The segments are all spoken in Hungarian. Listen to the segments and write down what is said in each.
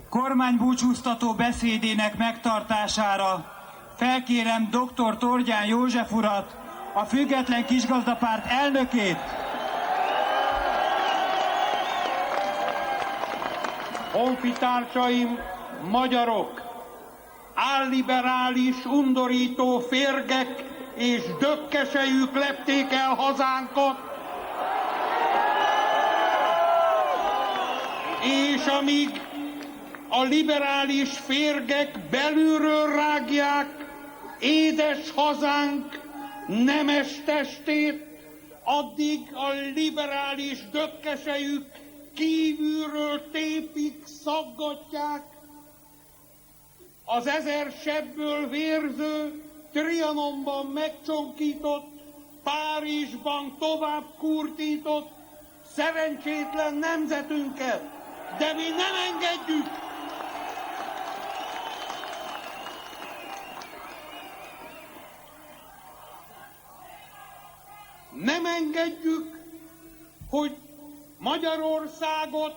Kormánybúcsúztató beszédének megtartására felkérem dr. Tordján József urat, a Független Kisgazdapárt elnökét. Honfitársaim, magyarok! Álliberális, undorító férgek és dökkesejük lepték el hazánkat, és amíg a liberális férgek belülről rágják édes hazánk nemes testét, addig a liberális dökkesejük kívülről tépik, szaggatják az 1000 sebből vérző, Trianonban megcsonkított, Párizsban tovább kurtított szerencsétlen nemzetünket, de mi nem engedjük. Nem engedjük, hogy Magyarországot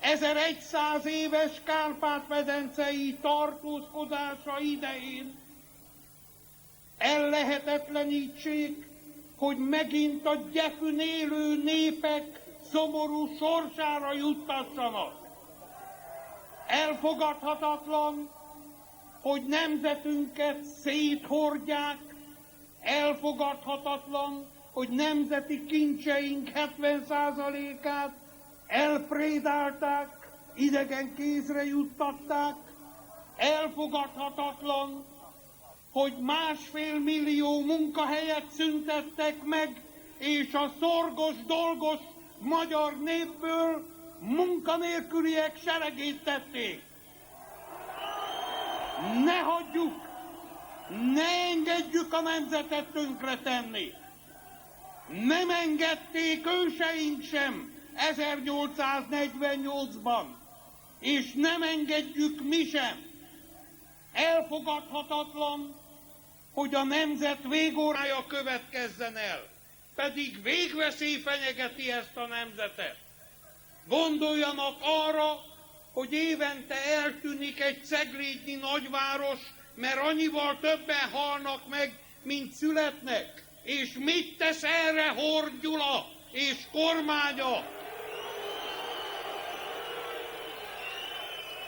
1100 éves Kárpát-medencei tartózkodása idején ellehetetlenítsék, hogy megint a gyepün élő népek szomorú sorsára juttassanak. Elfogadhatatlan, hogy nemzetünket széthordják, elfogadhatatlan, hogy nemzeti kincseink 70%-át elprédálták, idegen kézre juttatták, elfogadhatatlan, hogy 1,5 millió munkahelyet szüntettek meg, és a szorgos, dolgos magyar népből munkanélküliek seregét tették. Ne hagyjuk, ne engedjük a nemzetet tönkretenni. Nem engedték őseink sem 1848-ban, és nem engedjük mi sem. Elfogadhatatlan, hogy a nemzet végórája következzen el, pedig végveszély fenyegeti ezt a nemzetet. Gondoljanak arra, hogy évente eltűnik egy ceglédnyi nagyváros, mert annyival többen halnak meg, mint születnek. És mit tesz erre Horn Gyula és kormánya?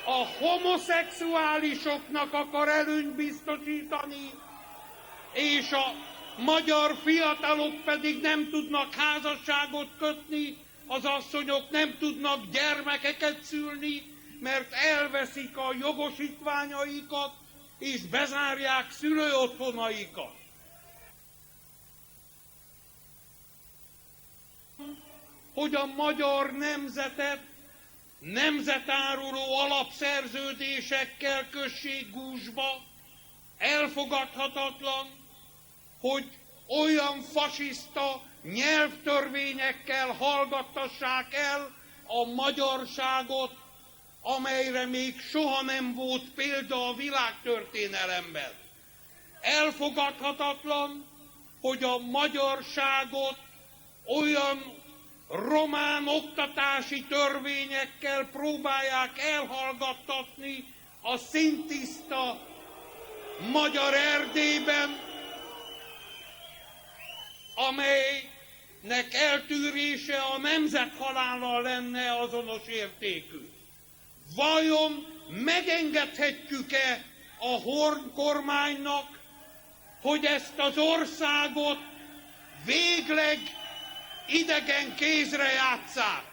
A homoszexuálisoknak akar előnyt biztosítani, és a magyar fiatalok pedig nem tudnak házasságot kötni, az asszonyok nem tudnak gyermekeket szülni, mert elveszik a jogosítványaikat, és bezárják szülőotthonaikat. Hogy a magyar nemzetet nemzetáruló alapszerződésekkel kössék gúzsba, elfogadhatatlan, hogy olyan fasiszta nyelvtörvényekkel hallgattassák el a magyarságot, amelyre még soha nem volt példa a világtörténelemben. Elfogadhatatlan, hogy a magyarságot olyan román oktatási törvényekkel próbálják elhallgattatni a szintiszta magyar Erdélyben, amelynek eltűrése a nemzethalállal lenne azonos értékű. Vajon megengedhetjük-e a Horn kormánynak, hogy ezt az országot végleg idegen kézre játsszák?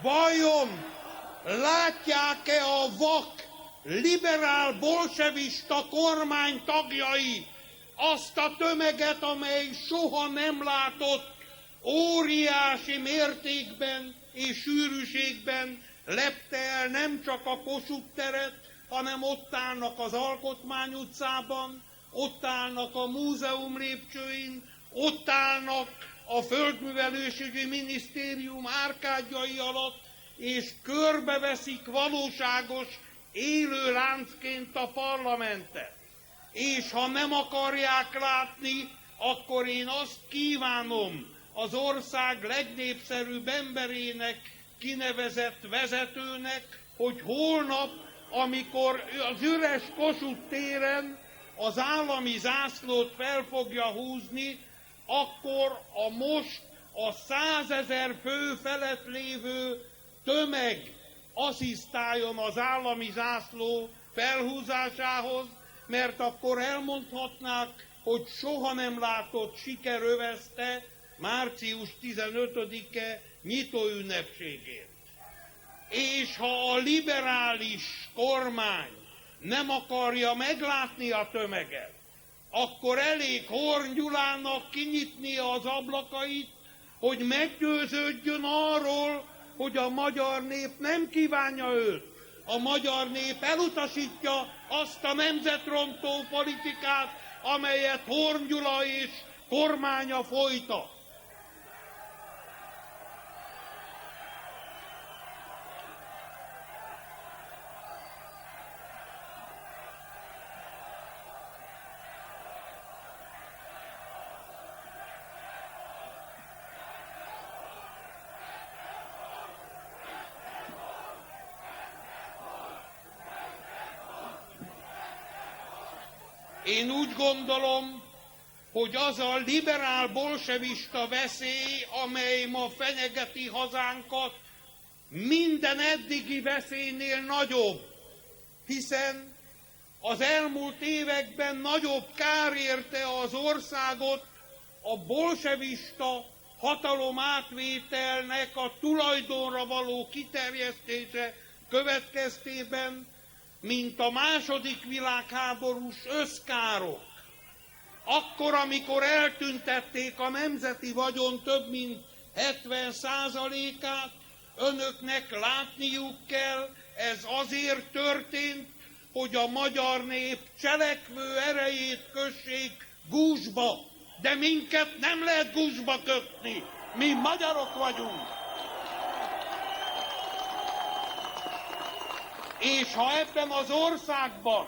Vajon látják-e a vak, liberál bolsevista kormány tagjai azt a tömeget, amely soha nem látott óriási mértékben és sűrűségben lepte el nem csak a Kossuth teret, hanem ott állnak az Alkotmány utcában, ott állnak a múzeum lépcsőin, ott állnak a Földművelésügyi Minisztérium árkádjai alatt, és körbeveszik valóságos élő láncként a parlamentet. És ha nem akarják látni, akkor én azt kívánom az ország legnépszerűbb emberének, kinevezett vezetőnek, hogy holnap, amikor az üres Kossuth téren az állami zászlót fel fogja húzni, akkor a most a 100 000 fő felett lévő tömeg asszisztáljon az állami zászló felhúzásához, mert akkor elmondhatnák, hogy soha nem látott siker övezte március 15-e nyitóünnepségét. És ha a liberális kormány nem akarja meglátni a tömeget, akkor elég Horn Gyulának kinyitnia az ablakait, hogy meggyőződjön arról, hogy a magyar nép nem kívánja őt. A magyar nép elutasítja azt a nemzetrontó politikát, amelyet Horn Gyula és kormánya folytat. Én úgy gondolom, hogy az a liberál-bolsevista veszély, amely ma fenyegeti hazánkat, minden eddigi veszélynél nagyobb, hiszen az elmúlt években nagyobb kár érte az országot a bolsevista hatalomátvételnek a tulajdonra való kiterjesztése következtében, mint a második világháborús összkárok. Akkor, amikor eltüntették a nemzeti vagyon több mint 70%-át, önöknek látniuk kell, ez azért történt, hogy a magyar nép cselekvő erejét kössék gúzsba. De minket nem lehet gúzsba kötni, mi magyarok vagyunk. És ha ebben az országban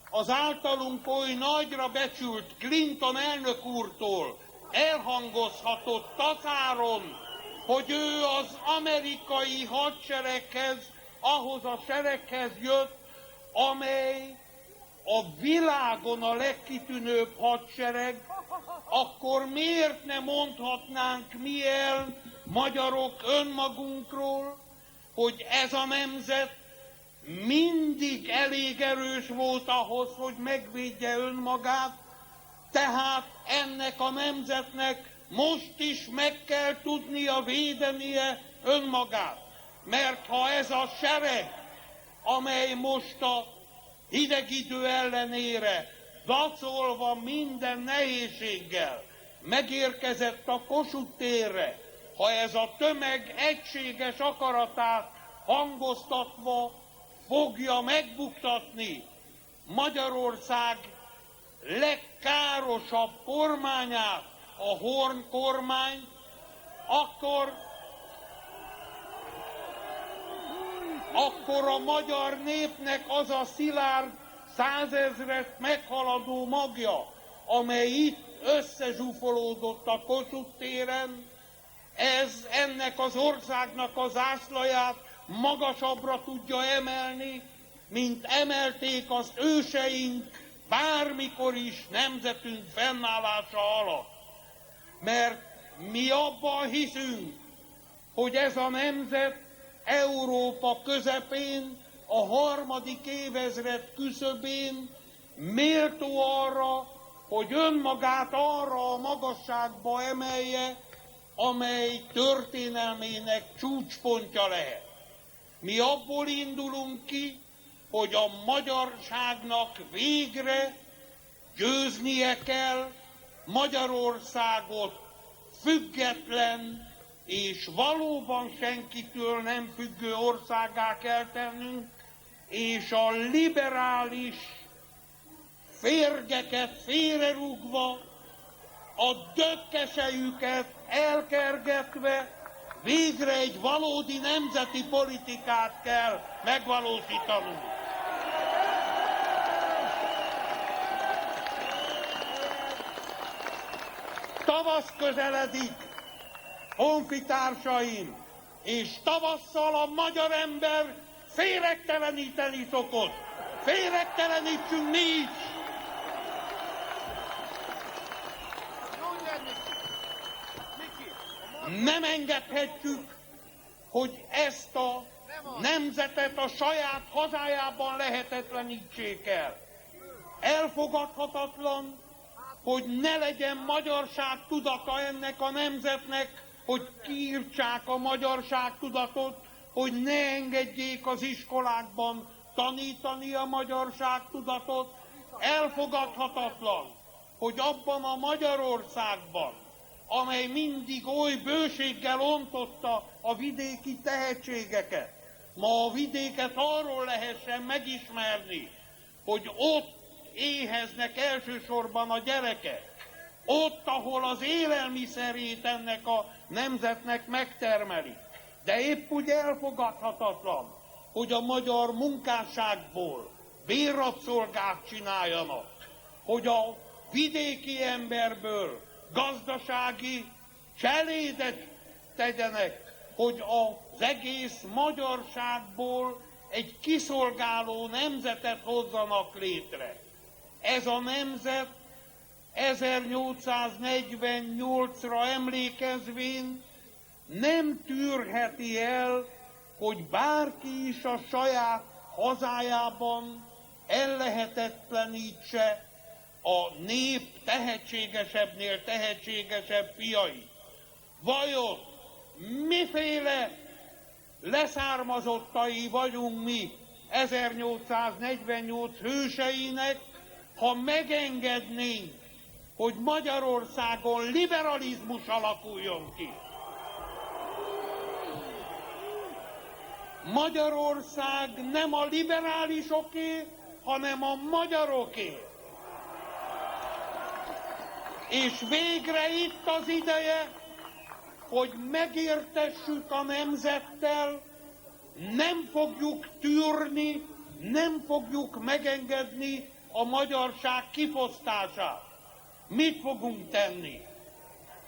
az általunk oly nagyra becsült Clinton elnök úrtól elhangozhatott takáron, hogy ő az amerikai hadsereghez, ahhoz a sereghez jött, amely a világon a legkitűnőbb hadsereg, akkor miért ne mondhatnánk mi el, magyarok, önmagunkról, hogy ez a nemzet mindig elég erős volt ahhoz, hogy megvédje önmagát, tehát ennek a nemzetnek most is meg kell tudnia védenie önmagát. Mert ha ez a sereg, amely most a hideg idő ellenére dacolva minden nehézséggel megérkezett a Kossuth térre, ha ez a tömeg egységes akaratát hangoztatva fogja megbuktatni Magyarország legkárosabb kormányát, a Horn kormányt, akkor a magyar népnek az a szilárd 100 000-et meghaladó magja, amely itt összezsúfolódott a Kossuth téren, ez ennek az országnak az zászlaját magasabbra tudja emelni, mint emelték az őseink bármikor is nemzetünk fennállása alatt. Mert mi abban hiszünk, hogy ez a nemzet Európa közepén, a 3. évezred küszöbén méltó arra, hogy önmagát arra a magasságba emelje, amely történelmének csúcspontja lehet. Mi abból indulunk ki, hogy a magyarságnak végre győznie kell, Magyarországot független és valóban senkitől nem függő országgá kell tennünk, és a liberális férgeket félrerúgva a dökkesejüket elkergetve végre egy valódi nemzeti politikát kell megvalósítanunk. Tavasz közeledik, honfitársaim, és tavasszal a magyar ember féregteleníteni szokott. Féregtelenítsünk mi is! Nem engedhetjük, hogy ezt a nemzetet a saját hazájában lehetetlenítsék el. Elfogadhatatlan, hogy ne legyen magyarság tudata ennek a nemzetnek, hogy kiírtsák a magyarság tudatot, hogy ne engedjék az iskolákban tanítani a magyarság tudatot. Elfogadhatatlan, hogy abban a Magyarországban, amely mindig oly bőséggel ontotta a vidéki tehetségeket, ma a vidéket arról lehessen megismerni, hogy ott éheznek elsősorban a gyerekek, ott, ahol az élelmiszerét ennek a nemzetnek megtermelik. De épp úgy elfogadhatatlan, hogy a magyar munkásságból bérrabszolgát csináljanak, hogy a vidéki emberből gazdasági cselédet tegyenek, hogy az egész magyarságból egy kiszolgáló nemzetet hozzanak létre. Ez a nemzet 1848-ra emlékezvén nem tűrheti el, hogy bárki is a saját hazájában ellehetetlenítse a nép tehetségesebbnél tehetségesebb fiait. Vajon miféle leszármazottai vagyunk mi 1848 hőseinek, ha megengednénk, hogy Magyarországon liberalizmus alakuljon ki? Magyarország nem a liberálisoké, hanem a magyaroké. És végre itt az ideje, hogy megértessük a nemzettel, nem fogjuk tűrni, nem fogjuk megengedni a magyarság kifosztását. Mit fogunk tenni?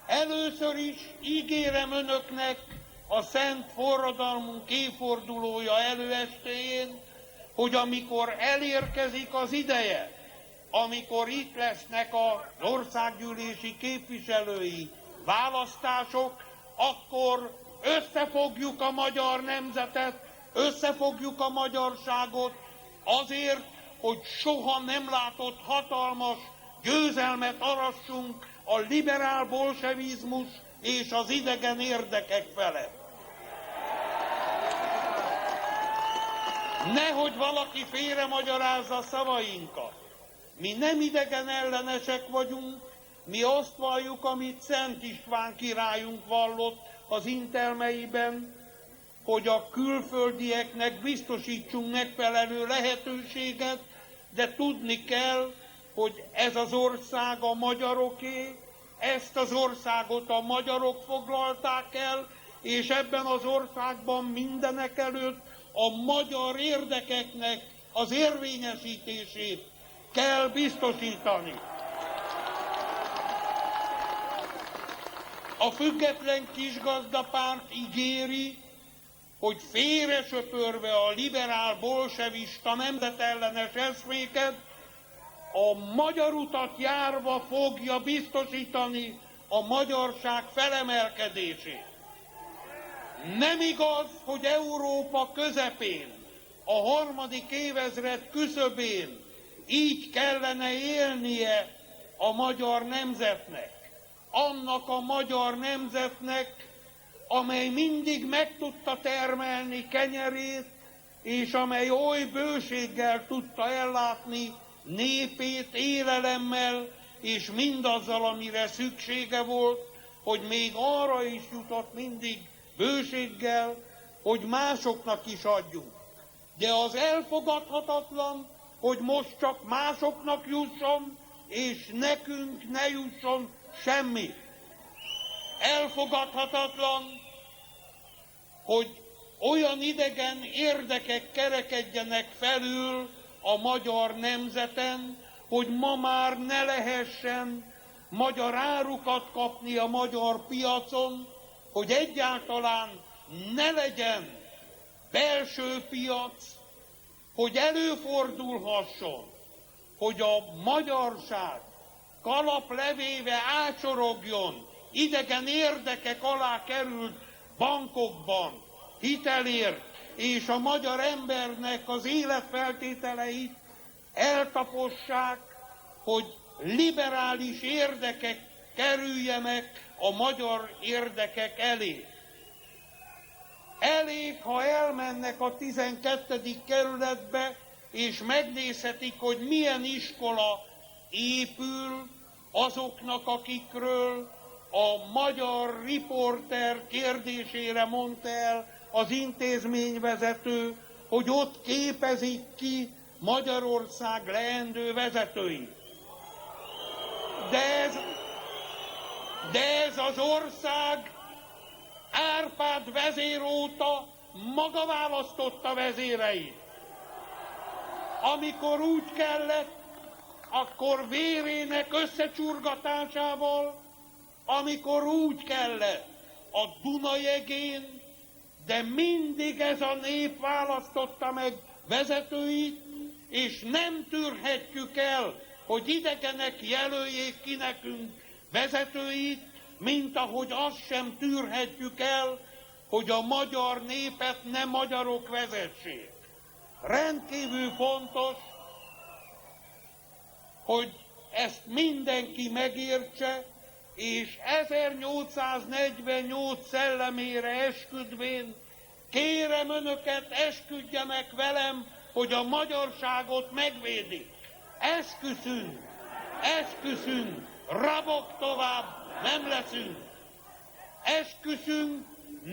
Először is ígérem önöknek a szent forradalmunk évfordulója előestéjén, hogy amikor elérkezik az ideje, amikor itt lesznek az országgyűlési képviselői választások, akkor összefogjuk a magyar nemzetet, összefogjuk a magyarságot azért, hogy soha nem látott hatalmas győzelmet arassunk a liberál bolsevizmus és az idegen érdekek felett. Nehogy valaki félremagyarázza szavainkat. Mi nem idegen ellenesek vagyunk, mi azt valljuk, amit Szent István királyunk vallott az intelmeiben, hogy a külföldieknek biztosítsunk megfelelő lehetőséget, de tudni kell, hogy ez az ország a magyaroké, ezt az országot a magyarok foglalták el, és ebben az országban mindenekelőtt a magyar érdekeknek az érvényesítését kell biztosítani. A Független Kisgazdapárt ígéri, hogy félresöpörve a liberál bolsevista nemzetellenes eszméket, a magyar utat járva fogja biztosítani a magyarság felemelkedését. Nem igaz, hogy Európa közepén, a harmadik évezred küszöbén így kellene élnie a magyar nemzetnek. Annak a magyar nemzetnek, amely mindig meg tudta termelni kenyerét, és amely oly bőséggel tudta ellátni népét élelemmel, és mindazzal, amire szüksége volt, hogy még arra is jutott mindig bőséggel, hogy másoknak is adjunk. De az elfogadhatatlan, hogy most csak másoknak jusson, és nekünk ne jusson semmi. Elfogadhatatlan, hogy olyan idegen érdekek kerekedjenek felül a magyar nemzeten, hogy ma már ne lehessen magyar árukat kapni a magyar piacon, hogy egyáltalán ne legyen belső piac, hogy előfordulhasson, hogy a magyarság kalaplevéve ácsorogjon idegen érdekek alá került bankokban hitelért, és a magyar embernek az életfeltételeit eltapossák, hogy liberális érdekek kerüljenek a magyar érdekek elé. Elég, ha elmennek a 12. kerületbe, és megnézhetik, hogy milyen iskola épül azoknak, akikről a magyar riporter kérdésére mondta el az intézményvezető, hogy ott képezik ki Magyarország leendő vezetőit. De ez az ország Árpád vezér óta maga választotta vezéreit. Amikor úgy kellett, akkor vérének összecsurgatásával, amikor úgy kellett, a Dunajegén, de mindig ez a nép választotta meg vezetőit, és nem tűrhetjük el, hogy idegenek jelöljék ki nekünk vezetőit, mint ahogy azt sem tűrhetjük el, hogy a magyar népet nem magyarok vezessék. Rendkívül fontos, hogy ezt mindenki megértse, és 1848 szellemére esküdvén kérem önöket, esküdjenek velem, hogy a magyarságot megvédik. Esküszünk, rabok tovább nem leszünk. Esküszünk,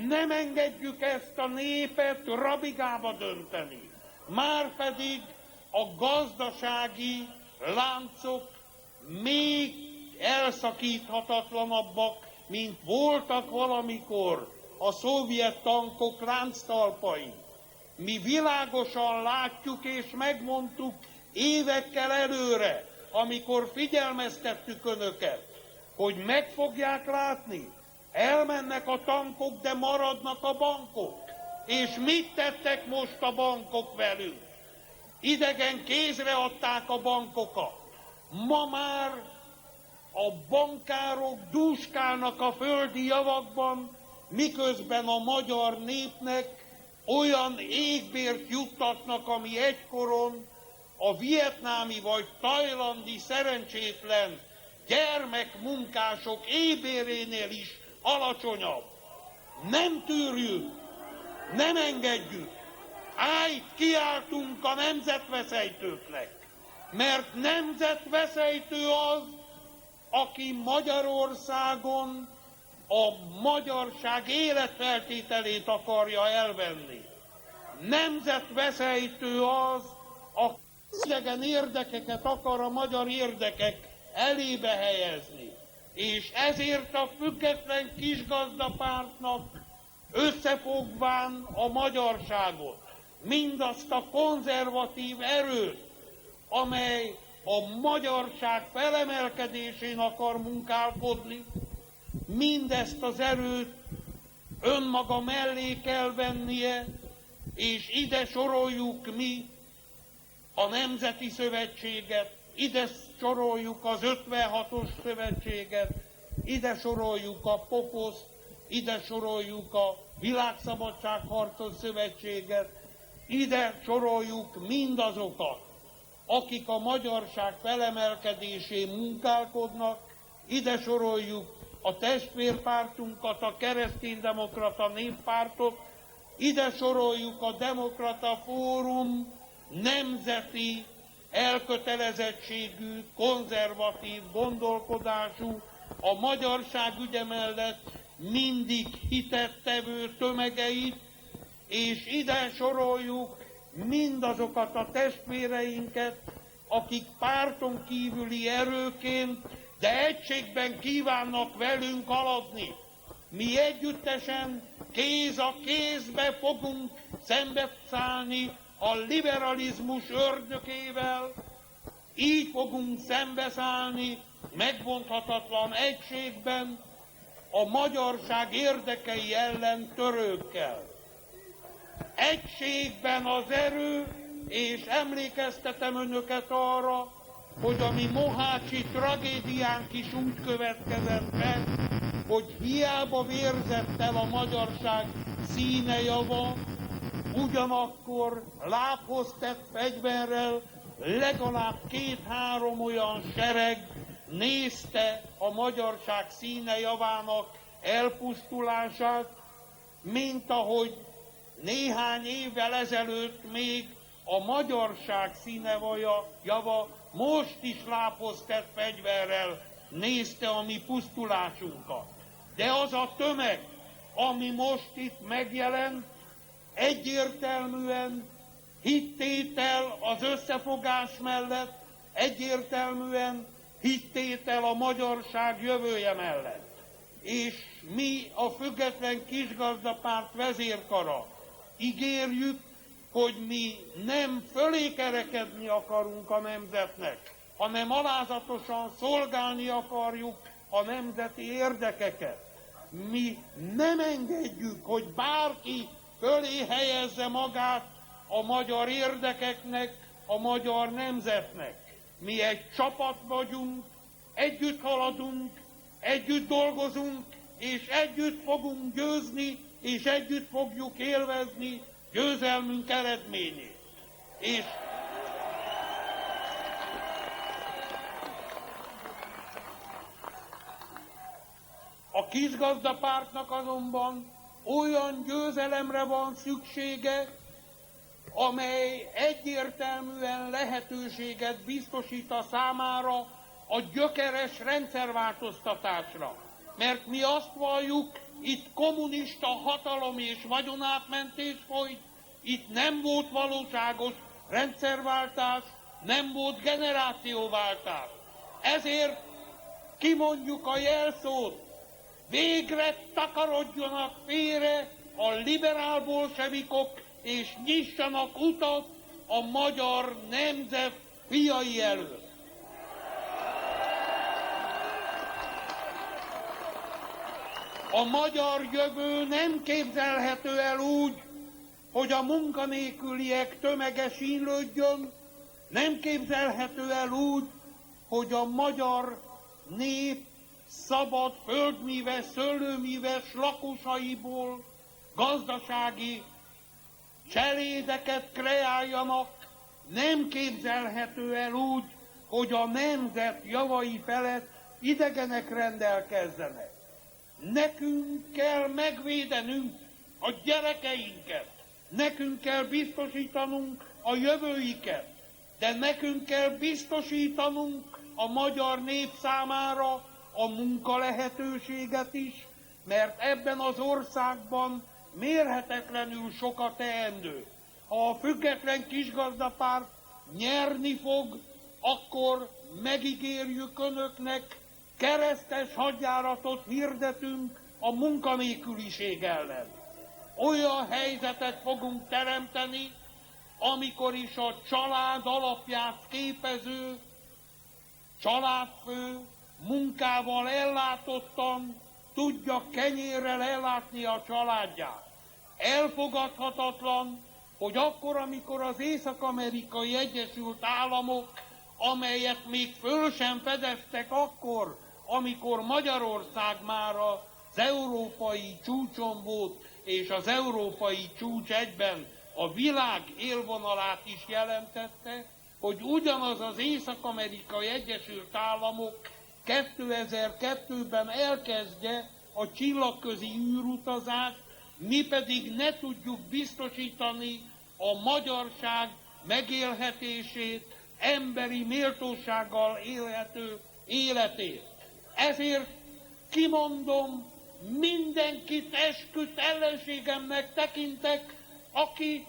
nem engedjük ezt a népet rabigába dönteni. Márpedig a gazdasági láncok még elszakíthatatlanabbak, mint voltak valamikor a szovjet tankok lánctalpai. Mi világosan látjuk és megmondtuk évekkel előre, amikor figyelmeztettük önöket, hogy meg fogják látni, elmennek a tankok, de maradnak a bankok. És mit tettek most a bankok velünk? Idegen kézre adták a bankokat. Ma már a bankárok dúskálnak a földi javakban, miközben a magyar népnek olyan égbért juttatnak, ami egykoron a vietnámi vagy tajlandi szerencsétlen gyermekmunkások ébérénél is alacsonyabb. Nem tűrjük, nem engedjük. Ájt kiáltunk a nemzetveszejtőknek, mert nemzetveszejtő az, aki Magyarországon a magyarság életfeltételét akarja elvenni. Nemzetveszejtő az, aki idegen érdekeket akar a magyar érdekek elébe helyezni. És ezért a független kisgazdapártnak összefogván a magyarságot, mindazt a konzervatív erőt, amely a magyarság felemelkedésén akar munkálkodni, mindezt az erőt önmaga mellé kell vennie, és ide soroljuk mi a Nemzeti Szövetséget, ide soroljuk az 56-os szövetséget, ide soroljuk a POPOSzt, ide soroljuk a Világszabadságharcos Szövetséget, ide soroljuk mindazokat, akik a magyarság felemelkedésén munkálkodnak, ide soroljuk a testvérpártunkat, a Kereszténydemokrata Néppártot, ide soroljuk a Demokrata Fórum nemzeti elkötelezettségű, konzervatív gondolkodású, a magyarság ügye mellett mindig hitettevő tömegeit, és ide soroljuk mindazokat a testvéreinket, akik párton kívüli erőként de egységben kívánnak velünk haladni. Mi együttesen, kéz a kézbe fogunk szembeszállni a liberalizmus ördökével, így fogunk szembeszállni megbonthatatlan egységben a magyarság érdekei ellen törőkkel. Egységben az erő, és emlékeztetem önöket arra, hogy a mi mohácsi tragédiánk is úgy következett be, hogy hiába vérzett el a magyarság színe java, ugyanakkor lábhoz tett fegyverrel legalább 2-3 olyan sereg nézte a magyarság színe javának elpusztulását, mint ahogy néhány évvel ezelőtt még a magyarság színe java most is lábhoz tett fegyverrel nézte a mi pusztulásunkat. De az a tömeg, ami most itt megjelent, egyértelműen hittétel az összefogás mellett, egyértelműen hittétel a magyarság jövője mellett. És mi a Független Kisgazdapárt vezérkara ígérjük, hogy mi nem fölé kerekedni akarunk a nemzetnek, hanem alázatosan szolgálni akarjuk a nemzeti érdekeket. Mi nem engedjük, hogy bárki fölé helyezze magát a magyar érdekeknek, a magyar nemzetnek. Mi egy csapat vagyunk, együtt haladunk, együtt dolgozunk, és együtt fogunk győzni, és együtt fogjuk élvezni győzelmünk eredményét. És a Kisgazdapártnak azonban olyan győzelemre van szüksége, amely egyértelműen lehetőséget biztosít a számára a gyökeres rendszerváltoztatásra. Mert mi azt valljuk, itt kommunista hatalom és vagyonátmentés folyt, itt nem volt valóságos rendszerváltás, nem volt generációváltás. Ezért kimondjuk a jelszót, végre takarodjanak félre a liberál bolsevikok, és nyissanak utat a magyar nemzet fiai előtt. A magyar jövő nem képzelhető el úgy, hogy a munkanélküliek tömege sínlődjön, nem képzelhető el úgy, hogy a magyar nép szabad földmíves, szőlőmíves lakosaiból gazdasági cselédeket kreáljanak, nem képzelhető el úgy, hogy a nemzet javai felett idegenek rendelkezzenek. Nekünk kell megvédenünk a gyerekeinket, nekünk kell biztosítanunk a jövőiket, de nekünk kell biztosítanunk a magyar nép számára a munkalehetőséget is, mert ebben az országban mérhetetlenül sok a teendő. Ha a Független Kisgazdapárt nyerni fog, akkor megígérjük önöknek, keresztes hadjáratot hirdetünk a munkanélküliség ellen. Olyan helyzetet fogunk teremteni, amikor is a család alapját képező családfő munkával ellátottan tudja kenyérrel ellátni a családját. Elfogadhatatlan, hogy akkor, amikor az Észak-Amerikai Egyesült Államok, amelyet még föl sem fedeztek akkor, amikor Magyarország már az európai csúcson volt, és az európai csúcs egyben a világ élvonalát is jelentette, hogy ugyanaz az Észak-Amerikai Egyesült Államok 2002-ben elkezdje a csillagközi űrutazást, mi pedig ne tudjuk biztosítani a magyarság megélhetését, emberi méltósággal élhető életét. Ezért kimondom, mindenkit esküdt ellenségemnek tekintek, aki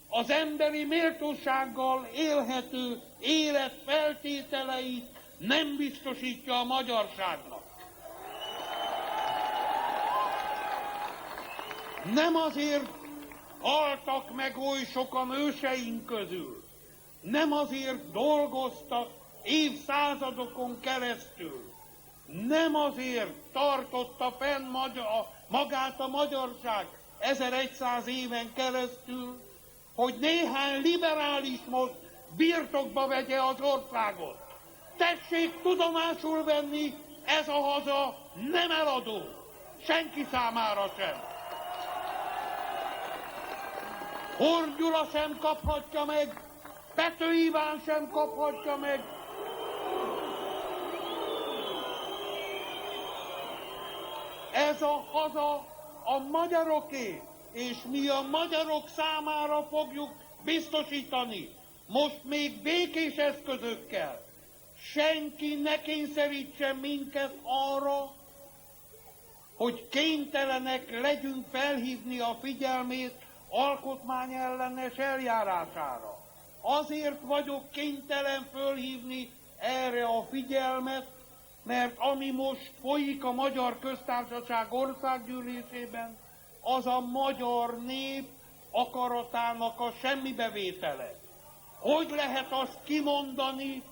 az emberi méltósággal élhető élet feltételeit nem biztosítja a magyarságnak. Nem azért haltak meg oly sokan őseink közül, nem azért dolgoztak évszázadokon keresztül, nem azért tartotta fenn magát a magyarság 1100 éven keresztül, hogy néhány liberális most birtokba vegye az országot. Tessék tudomásul venni, ez a haza nem eladó, senki számára sem. Horn Gyula sem kaphatja meg, Pető Iván sem kaphatja meg. Ez a haza a magyaroké, és mi a magyarok számára fogjuk biztosítani, most még békés eszközökkel. Senki ne kényszerítsen minket arra, hogy kénytelenek legyünk felhívni a figyelmét alkotmányellenes eljárására. Azért vagyok kénytelen fölhívni erre a figyelmet, mert ami most folyik a Magyar Köztársaság országgyűlésében, az a magyar nép akaratának a semmibevétele. Hogy lehet azt kimondani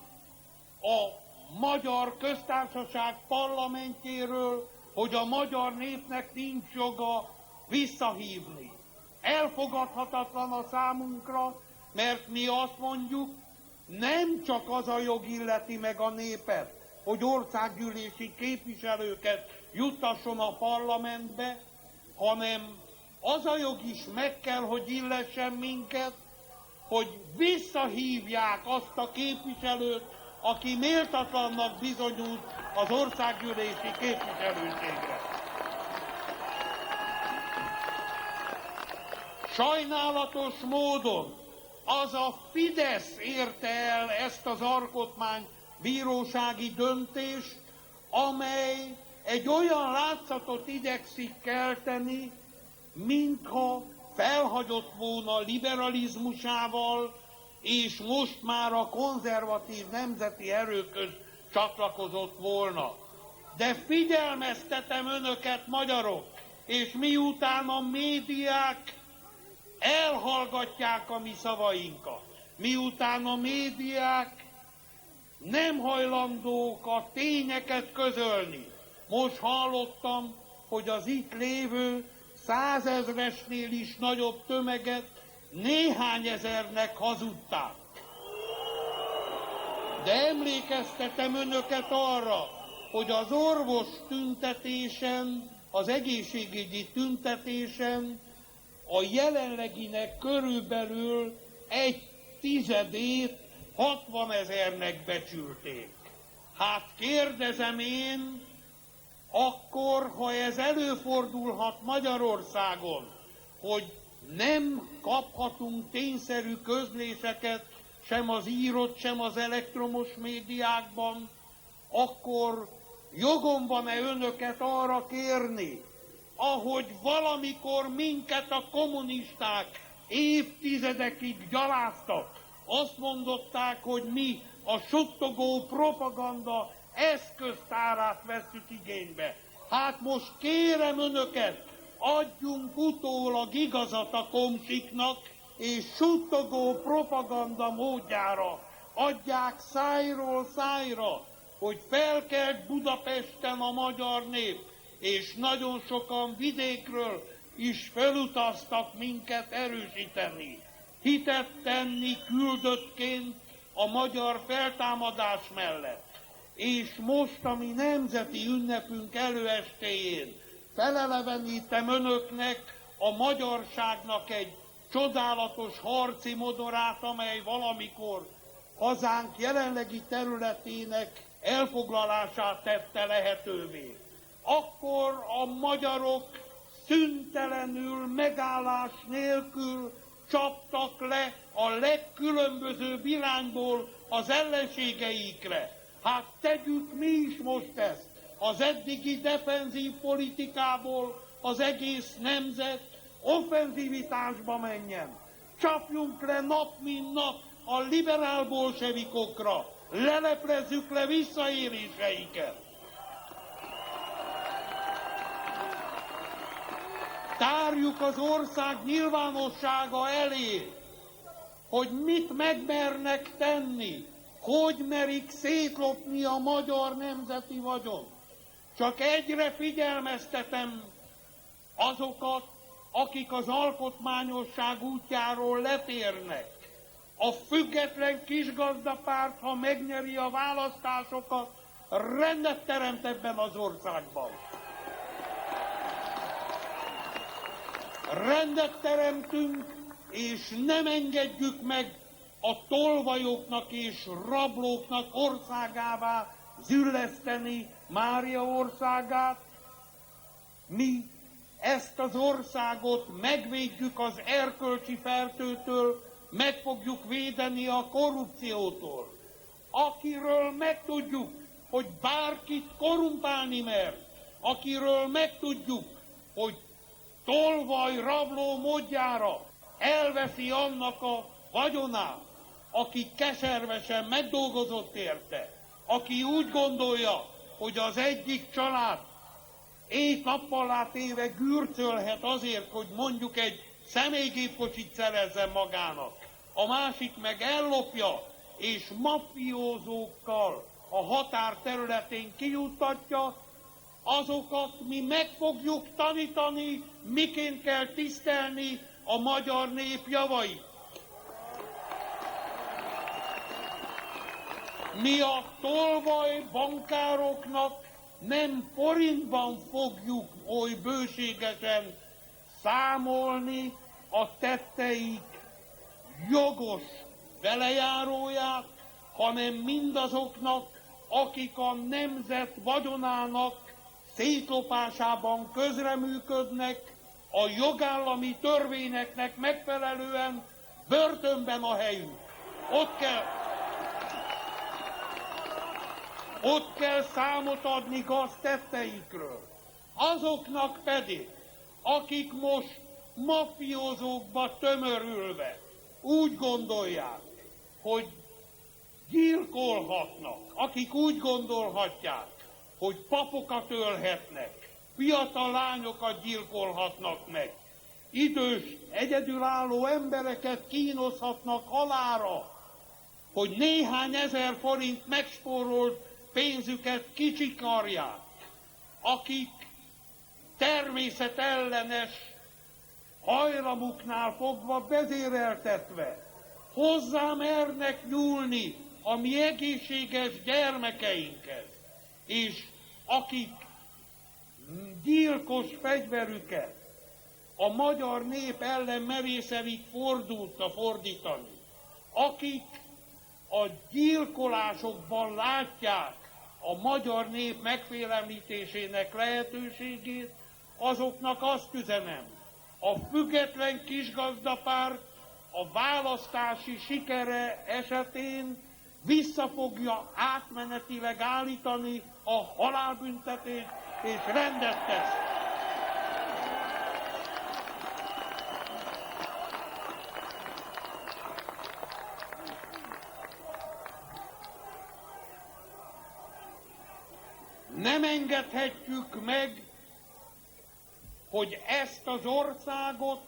a Magyar Köztársaság parlamentjéről, hogy a magyar népnek nincs joga visszahívni? Elfogadhatatlan a számunkra, mert mi azt mondjuk, nem csak az a jog illeti meg a népet, hogy országgyűlési képviselőket juttasson a parlamentbe, hanem az a jog is meg kell, hogy illessen minket, hogy visszahívják azt a képviselőt, aki méltatlannak bizonyult az országgyűlési képviselőségre. Sajnálatos módon az a Fidesz érte el ezt az alkotmánybírósági döntést, amely egy olyan látszatot igyekszik kelteni, mintha felhagyott volna liberalizmusával, és most már a konzervatív nemzeti erőkhöz csatlakozott volna. De figyelmeztetem önöket, magyarok, és miután a médiák elhallgatják a mi szavainkat, miután a médiák nem hajlandók a tényeket közölni. Most hallottam, hogy az itt lévő 100 000-esnél is nagyobb tömeget néhány ezernek hazudták. De emlékeztetem önöket arra, hogy az orvos tüntetésen, az egészségügyi tüntetésen a jelenleginek körülbelül 1/10 60 000-nek becsülték. Hát kérdezem én, akkor, ha ez előfordulhat Magyarországon, hogy nem kaphatunk tényszerű közléseket sem az írott, sem az elektromos médiákban, akkor jogom van-e önöket arra kérni, ahogy valamikor minket a kommunisták évtizedekig gyaláztak, azt mondották, hogy mi a suttogó propaganda eszköztárát vesszük igénybe. Hát most kérem önöket, adjunk utólag igazat a komsiknak, és suttogó propaganda módjára adják szájról szájra, hogy felkelt Budapesten a magyar nép, és nagyon sokan vidékről is felutaztak minket erősíteni. Hitet tenni küldöttként a magyar feltámadás mellett. És most a mi nemzeti ünnepünk előestéjén felelevenítem önöknek a magyarságnak egy csodálatos harci modorát, amely valamikor hazánk jelenlegi területének elfoglalását tette lehetővé. Akkor a magyarok szüntelenül, megállás nélkül csaptak le a legkülönbözőbb irányból az ellenségeikre. Hát tegyük mi is most ezt. Az eddigi defenzív politikából az egész nemzet offenzivitásba menjen. Csapjunk le nap mint nap a liberál bolsevikokra, Leleplezzük le visszaéléseiket. Tárjuk az ország nyilvánossága elé, hogy mit megmernek tenni, hogy merik szétlopni a magyar nemzeti vagyon. Csak egyre figyelmeztetem azokat, akik az alkotmányosság útjáról letérnek. A független kisgazdapárt, ha megnyeri a választásokat, rendet teremt ebben az országban. Rendet teremtünk, és nem engedjük meg a tolvajoknak és rablóknak országává zülleszteni Mária országát. Mi ezt az országot megvédjük az erkölcsi fertőtől, meg fogjuk védeni a korrupciótól. Akiről megtudjuk, hogy bárkit korrumpálni mer, akiről megtudjuk, hogy tolvaj rabló módjára elveszi annak a vagyonát, aki keservesen megdolgozott érte, aki úgy gondolja, hogy az egyik család éjt-nappal átéve gürcölhet azért, hogy mondjuk egy személygépkocsit szerezzen magának, a másik meg ellopja, és maffiózókkal a határ területén kijuttatja, azokat mi meg fogjuk tanítani, miként kell tisztelni a magyar nép javait. Mi a tolvaj bankároknak nem forintban fogjuk oly bőségesen számolni a tetteik jogos velejáróját, hanem mindazoknak, akik a nemzet vagyonának szétlopásában közreműködnek, a jogállami törvényeknek megfelelően börtönben a helyük. Ott kell számot adni gaztetteikről. Azoknak pedig, akik most maffiózókba tömörülve úgy gondolják, hogy gyilkolhatnak, akik úgy gondolhatják, hogy papokat ölhetnek, fiatal lányokat gyilkolhatnak meg, idős, egyedülálló embereket kínozhatnak halálra, hogy néhány ezer forint megspórolt pénzüket kicsikarják, akik természetellenes hajlamuknál fogva vezéreltetve hozzá mernek nyúlni a mi egészséges gyermekeinkhez, és akik gyilkos fegyverüket a magyar nép ellen merészelik fordítani, akik a gyilkolásokban látják a magyar nép megfélemlítésének lehetőségét, azoknak azt üzenem, a független kisgazdapárt a választási sikere esetén vissza fogja átmenetileg állítani a halálbüntetést és rendet tesz. Nem engedhetjük meg, hogy ezt az országot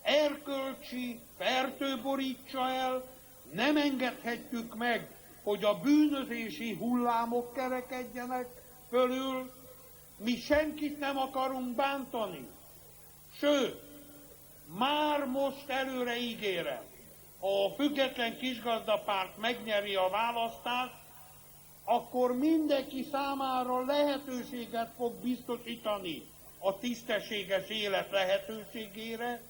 erkölcsi fertő borítsa el, nem engedhetjük meg, hogy a bűnözési hullámok kerekedjenek fölül, mi senkit nem akarunk bántani. Sőt, már most előre ígérem, ha a független kisgazdapárt megnyeri a választást, akkor mindenki számára lehetőséget fog biztosítani a tisztességes élet lehetőségére,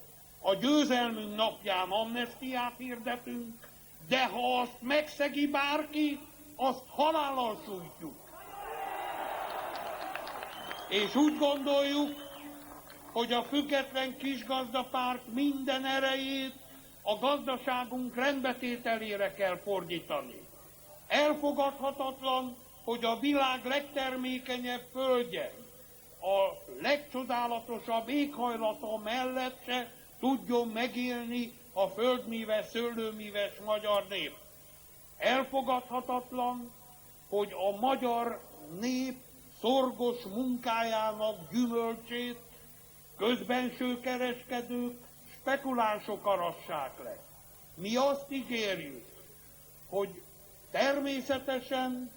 a győzelmünk napján amnesztiát hirdetünk, de ha azt megszegi bárki, azt halállal sújtjuk. És úgy gondoljuk, hogy a független kisgazdapárt minden erejét a gazdaságunk rendbetételére kell fordítani. Elfogadhatatlan, hogy a világ legtermékenyebb földje, a legcsodálatosabb éghajlata mellett se tudjon megélni a földmíves, szőlőmíves magyar nép. Elfogadhatatlan, hogy a magyar nép szorgos munkájának gyümölcsét közbensőkereskedők, spekulánsok arassák le. Mi azt ígérjük, hogy természetesen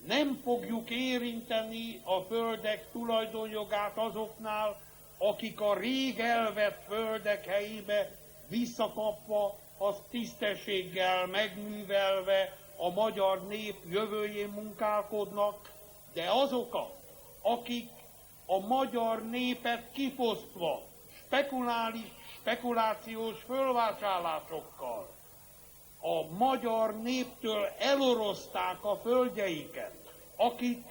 nem fogjuk érinteni a földek tulajdonjogát azoknál, akik a rég elvett földek helyébe visszakapva, azt tisztességgel megművelve a magyar nép jövőjén munkálkodnak, de azokat, akik a magyar népet kifosztva, spekulációs fölvásárlásokkal a magyar néptől elorozták a földjeiket, akik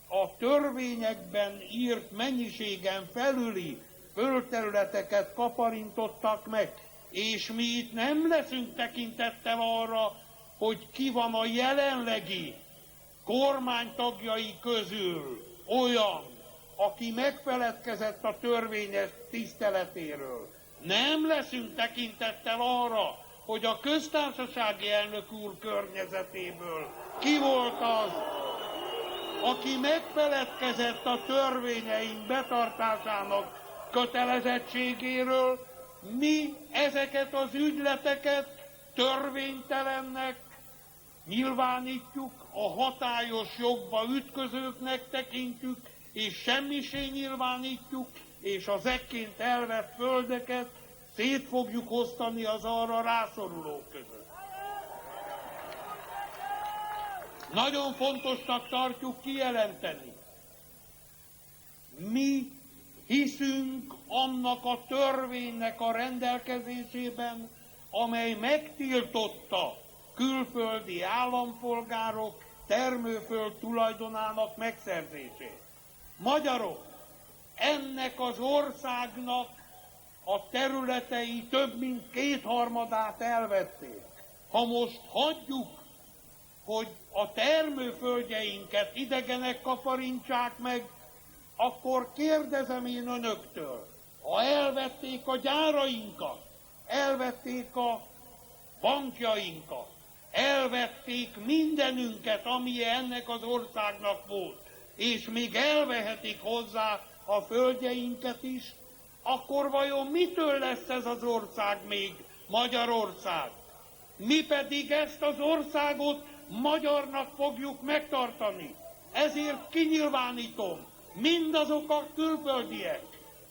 a törvényekben írt mennyiségen felüli földterületeket kaparintottak meg, és mi itt nem leszünk tekintettel arra, hogy ki van a jelenlegi kormánytagjai közül olyan, aki megfeledkezett a törvényes tiszteletéről. Nem leszünk tekintettel arra, hogy a köztársasági elnök úr környezetéből ki volt az, aki megfeledkezett a törvényeink betartásának kötelezettségéről. Mi ezeket az ügyleteket törvénytelennek nyilvánítjuk, a hatályos jogba ütközőknek tekintjük, és semmisé nyilvánítjuk, és az ekként elvett földeket szét fogjuk osztani az arra rászorulók között. Nagyon fontosnak tartjuk kijelenteni. Mi hiszünk annak a törvénynek a rendelkezésében, amely megtiltotta külföldi állampolgárok termőföld tulajdonának megszerzését. Magyarok, ennek az országnak a területei több mint 2/3 elvették. Ha most hagyjuk, hogy a termőföldjeinket idegenek kaparintsák meg, akkor kérdezem én önöktől, ha elvették a gyárainkat, elvették a bankjainkat, elvették mindenünket, ami ennek az országnak volt, és még elvehetik hozzá a földjeinket is, akkor vajon mitől lesz ez az ország még Magyarország? Mi pedig ezt az országot magyarnak fogjuk megtartani. Ezért kinyilvánítom, mindazok a külföldiek,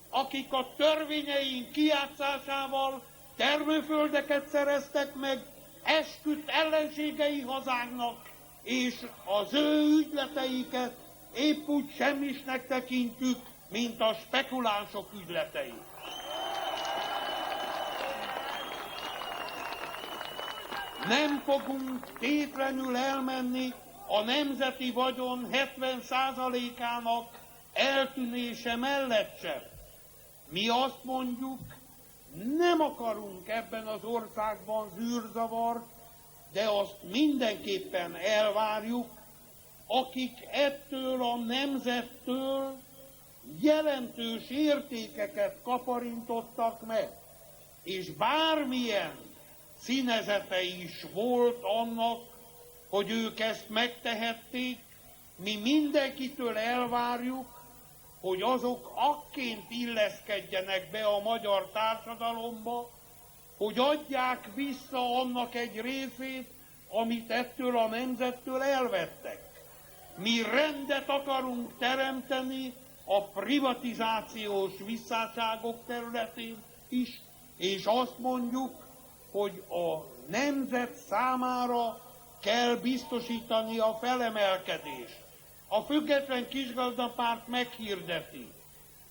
akik a törvényeink kijátszásával termőföldeket szereztek meg, esküdt ellenségei hazánknak, és az ő ügyleteiket épp úgy semmisnek tekintjük, mint a spekulánsok ügyletei. Nem fogunk tétlenül elmenni a nemzeti vagyon 70%-ának eltűnése mellett sem. Mi azt mondjuk, nem akarunk ebben az országban zűrzavart, de azt mindenképpen elvárjuk, akik ettől a nemzettől jelentős értékeket kaparintottak meg, és bármilyen színezete is volt annak, hogy ők ezt megtehették, mi mindenkitől elvárjuk, hogy azok akként illeszkedjenek be a magyar társadalomba, hogy adják vissza annak egy részét, amit ettől a nemzettől elvettek. Mi rendet akarunk teremteni a privatizációs visszásságok területén is, és azt mondjuk, hogy a nemzet számára kell biztosítani a felemelkedést. A Független Kisgazdapárt meghirdeti,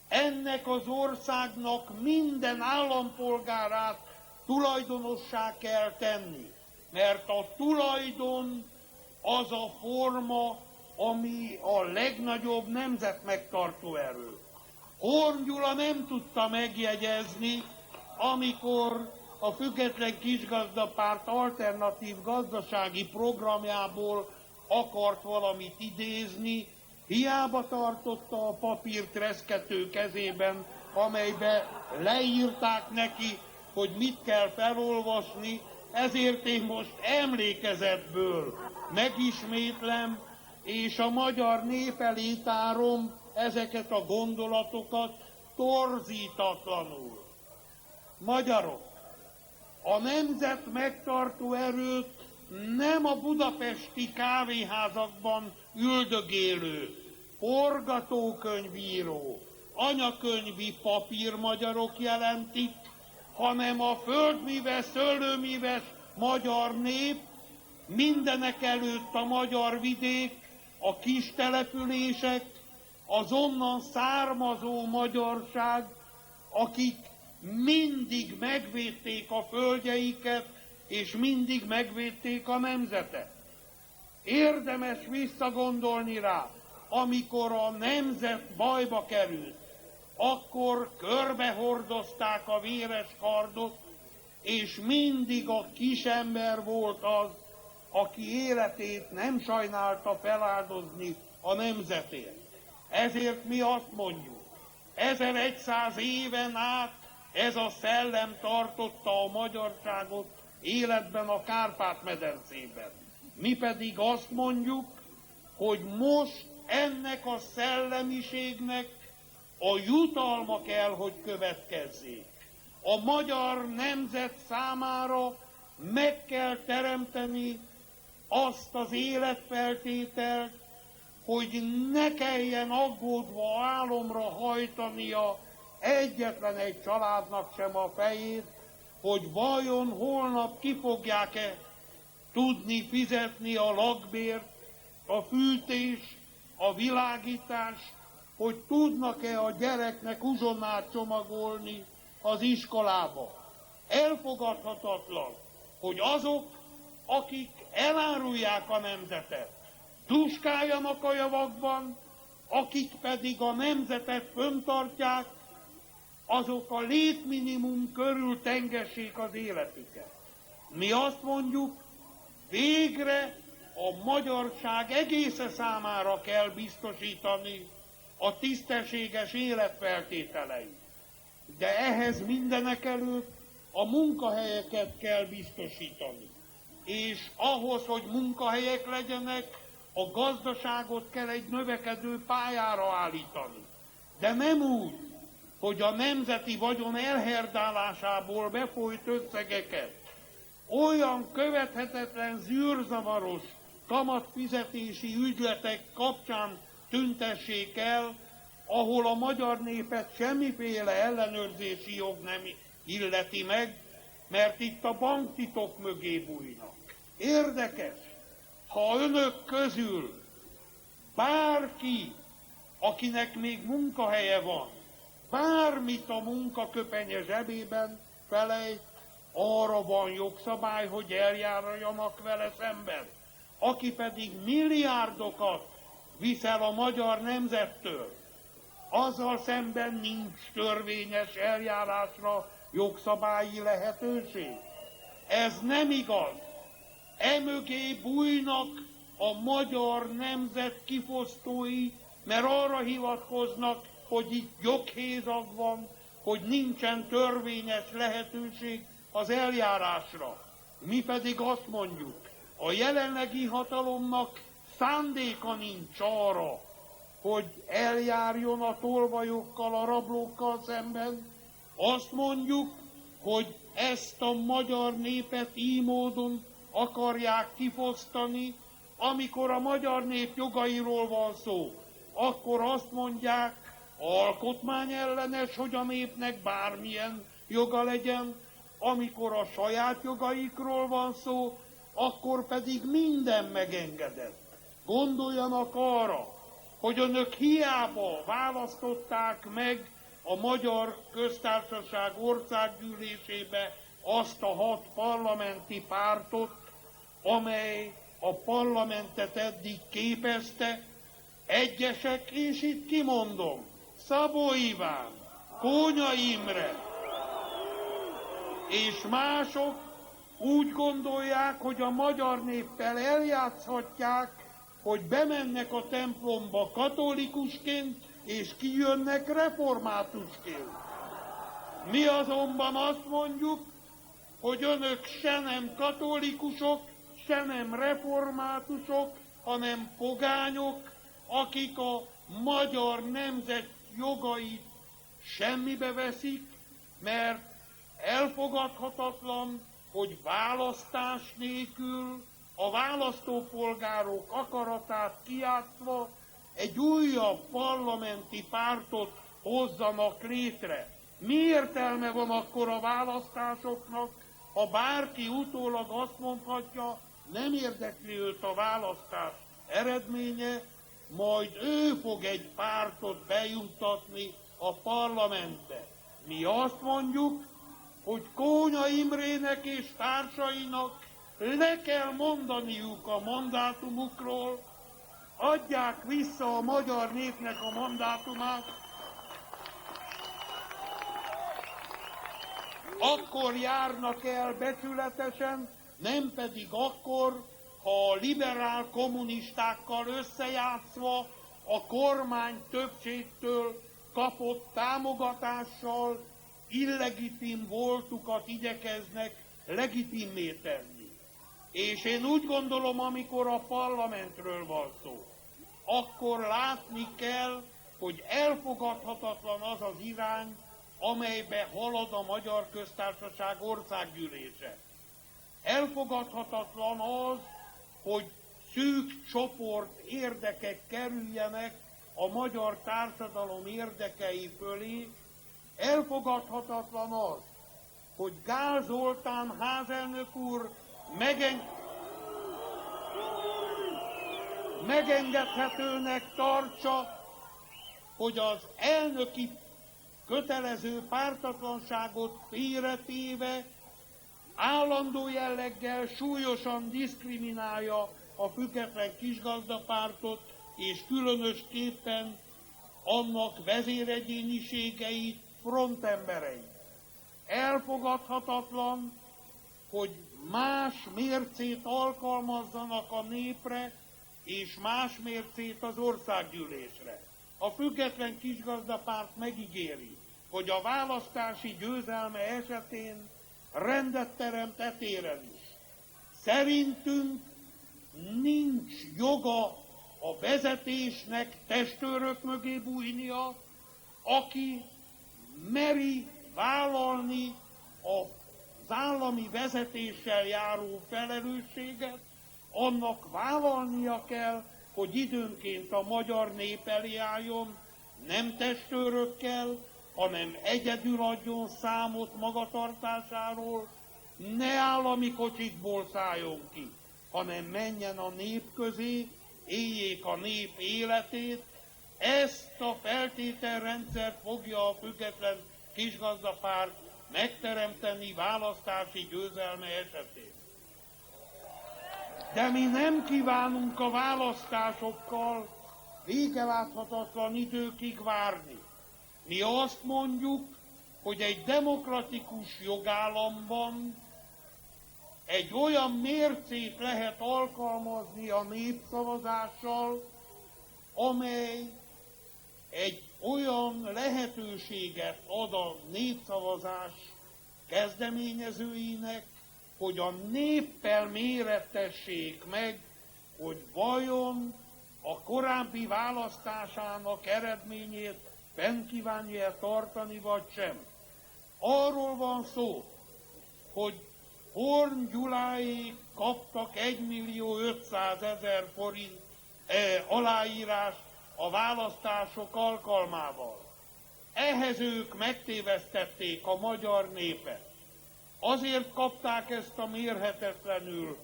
ennek az országnak minden állampolgárát tulajdonossá kell tenni, mert a tulajdon az a forma, ami a legnagyobb nemzetmegtartó erő. Horn Gyula nem tudta megjegyezni, amikor a Független Kisgazdapárt alternatív gazdasági programjából akart valamit idézni, hiába tartotta a papírt reszkető kezében, amelybe leírták neki, hogy mit kell felolvasni, ezért én most emlékezetből megismétlem, és a magyar nép elé tárom ezeket a gondolatokat torzítatlanul. Magyarok, a nemzet megtartó erőt nem a budapesti kávéházakban üldögélő, forgatókönyvíró, anyakönyvi papírmagyarok jelentik, hanem a földműves, szőlőműves magyar nép, mindenekelőtt a magyar vidék, a kis települések, az onnan származó magyarság, akik mindig megvédték a földjeiket, és mindig megvédték a nemzetet. Érdemes visszagondolni rá, amikor a nemzet bajba került, akkor körbehordozták a véres kardot, és mindig a kisember volt az, aki életét nem sajnálta feláldozni a nemzetért. Ezért mi azt mondjuk, 1100 éven át ez a szellem tartotta a magyarságot életben a Kárpát-medencében. Mi pedig azt mondjuk, hogy most ennek a szellemiségnek a jutalma kell, hogy következzék. A magyar nemzet számára meg kell teremteni azt az életfeltételt, hogy ne kelljen aggódva álomra hajtania egyetlen egy családnak sem a fejét, hogy vajon holnap ki fogják-e tudni fizetni a lakbért, a fűtés, a világítás, hogy tudnak-e a gyereknek uzsonnát csomagolni az iskolába. Elfogadhatatlan, hogy azok, akik elárulják a nemzetet, tuskáljanak a javakban, akik pedig a nemzetet föntartják, azok a létminimum körül tengessék az életüket. Mi azt mondjuk, végre a magyarság egésze számára kell biztosítani a tisztességes életfeltételeit. De ehhez mindenekelőtt a munkahelyeket kell biztosítani. És ahhoz, hogy munkahelyek legyenek, a gazdaságot kell egy növekedő pályára állítani. De nem úgy, hogy a nemzeti vagyon elherdálásából befolyt összegeket olyan követhetetlen, zűrzavaros kamatfizetési ügyletek kapcsán tüntessék el, ahol a magyar népet semmiféle ellenőrzési jog nem illeti meg, mert itt a banktitok mögé bújnak. Érdekes, ha önök közül bárki, akinek még munkahelye van, bármit a munkaköpenye zsebében felejt, arra van jogszabály, hogy eljárjanak vele szemben. Aki pedig milliárdokat viszel a magyar nemzettől, azzal szemben nincs törvényes eljárásra jogszabályi lehetőség. Ez nem igaz. Emögé bújnak a magyar nemzet kifosztói, mert arra hivatkoznak, hogy itt joghézag van, hogy nincsen törvényes lehetőség az eljárásra. Mi pedig azt mondjuk, a jelenlegi hatalomnak szándéka nincs arra, hogy eljárjon a tolvajokkal, a rablókkal szemben. Azt mondjuk, hogy ezt a magyar népet így módon akarják kifosztani, amikor a magyar nép jogairól van szó, akkor azt mondják, alkotmányellenes, hogy a népnek bármilyen joga legyen, amikor a saját jogaikról van szó, akkor pedig minden megengedett. Gondoljanak arra, hogy önök hiába választották meg a Magyar Köztársaság országgyűlésébe azt a 6 parlamenti pártot, amely a parlamentet eddig képezte, egyesek, és itt kimondom, Szabó Iván, Kónya Imre és mások úgy gondolják, hogy a magyar néppel eljátszhatják, hogy bemennek a templomba katolikusként, és kijönnek reformátusként. Mi azonban azt mondjuk, hogy önök se nem katolikusok, se nem reformátusok, hanem pogányok, akik a magyar nemzet jogait semmibe veszik, mert elfogadhatatlan, hogy választás nélkül a választópolgárok akaratát kijátszva egy újabb parlamenti pártot hozzanak létre. Mi értelme van akkor a választásoknak, ha bárki utólag azt mondhatja, nem érdekli őt a választás eredménye, majd ő fog egy pártot bejuttatni a parlamentbe. Mi azt mondjuk, hogy Kónya Imrének és társainak le kell mondaniuk a mandátumukról, adják vissza a magyar népnek a mandátumát, akkor járnak el becsületesen, nem pedig akkor, ha a liberál kommunistákkal összejátszva a kormány többségtől kapott támogatással illegitim voltukat igyekeznek legitimmé tenni. És én úgy gondolom, amikor a parlamentről van szó, akkor látni kell, hogy elfogadhatatlan az az irány, amelybe halad a Magyar Köztársaság országgyűlése. Elfogadhatatlan az, hogy szűk csoport érdekek kerüljenek a magyar társadalom érdekei fölé. Elfogadhatatlan az, hogy Gál Zoltán házelnök úr megengedhetőnek tartsa, hogy az elnöki kötelező pártatlanságot félretéve állandó jelleggel súlyosan diszkriminálja a Független Kisgazdapártot, és különösképpen annak vezéregyéniségeit, frontembereit. Elfogadhatatlan, hogy más mércét alkalmazzanak a népre, és más mércét az országgyűlésre. A Független Kisgazdapárt megígéri, hogy a választási győzelme esetén rendet teremt etéren is. Szerintünk nincs joga a vezetésnek testőrök mögé bújnia, aki meri vállalni az állami vezetéssel járó felelősséget, annak vállalnia kell, hogy időnként a magyar nép elé álljon, nem testőrökkel, hanem egyedül adjon számot magatartásáról, ne állami kocsikból szálljon ki, hanem menjen a nép közé, éljék a nép életét. Ezt a feltételrendszert fogja a Független Kisgazdapárt megteremteni választási győzelme esetén. De mi nem kívánunk a választásokkal végeláthatatlan időkig várni. Mi azt mondjuk, hogy egy demokratikus jogállamban egy olyan mércét lehet alkalmazni a népszavazással, amely egy olyan lehetőséget ad a népszavazás kezdeményezőinek, hogy a néppel mérettessék meg, hogy vajon a korábbi választásának eredményét fenn kívánja tartani, vagy sem. Arról van szó, hogy Horn Gyuláék kaptak 1.500.000 forint aláírást a választások alkalmával. Ehhez ők megtévesztették a magyar népet. Azért kapták ezt a mérhetetlenül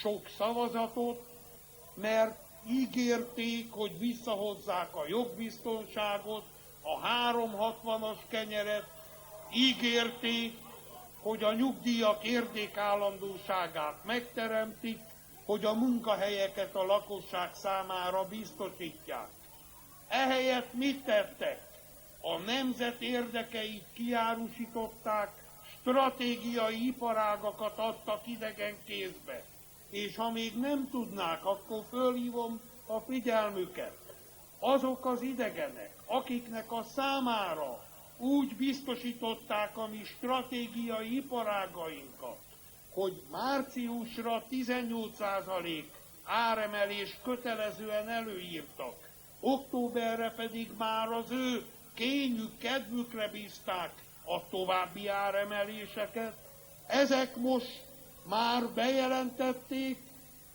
sok szavazatot, mert ígérték, hogy visszahozzák a jogbiztonságot, a 360-as kenyeret, ígérték, hogy a nyugdíjak értékállandóságát megteremtik, hogy a munkahelyeket a lakosság számára biztosítják. Ehelyett mit tettek? A nemzet érdekeit kiárusították, stratégiai iparágakat adtak idegen kézbe. És ha még nem tudnák, akkor fölhívom a figyelmüket. Azok az idegenek, akiknek a számára úgy biztosították a mi stratégiai iparágainkat, hogy márciusra 18% áremelést kötelezően előírtak, októberre pedig már az ő kényük, kedvükre bízták a további áremeléseket. Ezek most már bejelentették,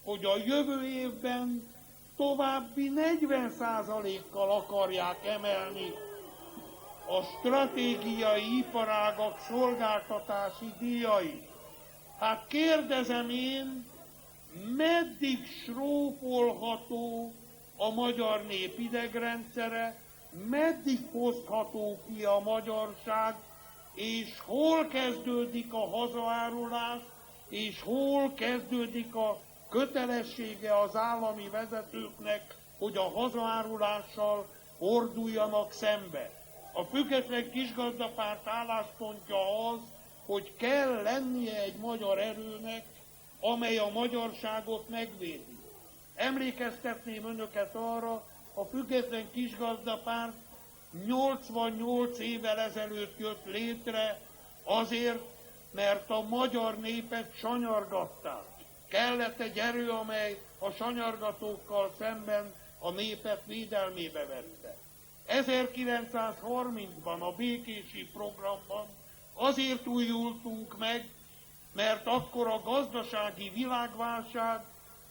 hogy a jövő évben további 40%-kal akarják emelni a stratégiai iparágak szolgáltatási díjait. Hát kérdezem én, meddig srófolható a magyar nép idegrendszere, meddig fosztható ki a magyarság, és hol kezdődik a hazaárulás, és hol kezdődik a kötelessége az állami vezetőknek, hogy a hazaárulással forduljanak szembe. A Független Kisgazdapárt álláspontja az, hogy kell lennie egy magyar erőnek, amely a magyarságot megvédi. Emlékeztetném önöket arra, a Független Kisgazdapárt 88 évvel ezelőtt jött létre azért, mert a magyar népet sanyargatták. Kellett egy erő, amely a sanyargatókkal szemben a népet védelmébe vette. 1930-ban a békési programban azért újultunk meg, mert akkor a gazdasági világválság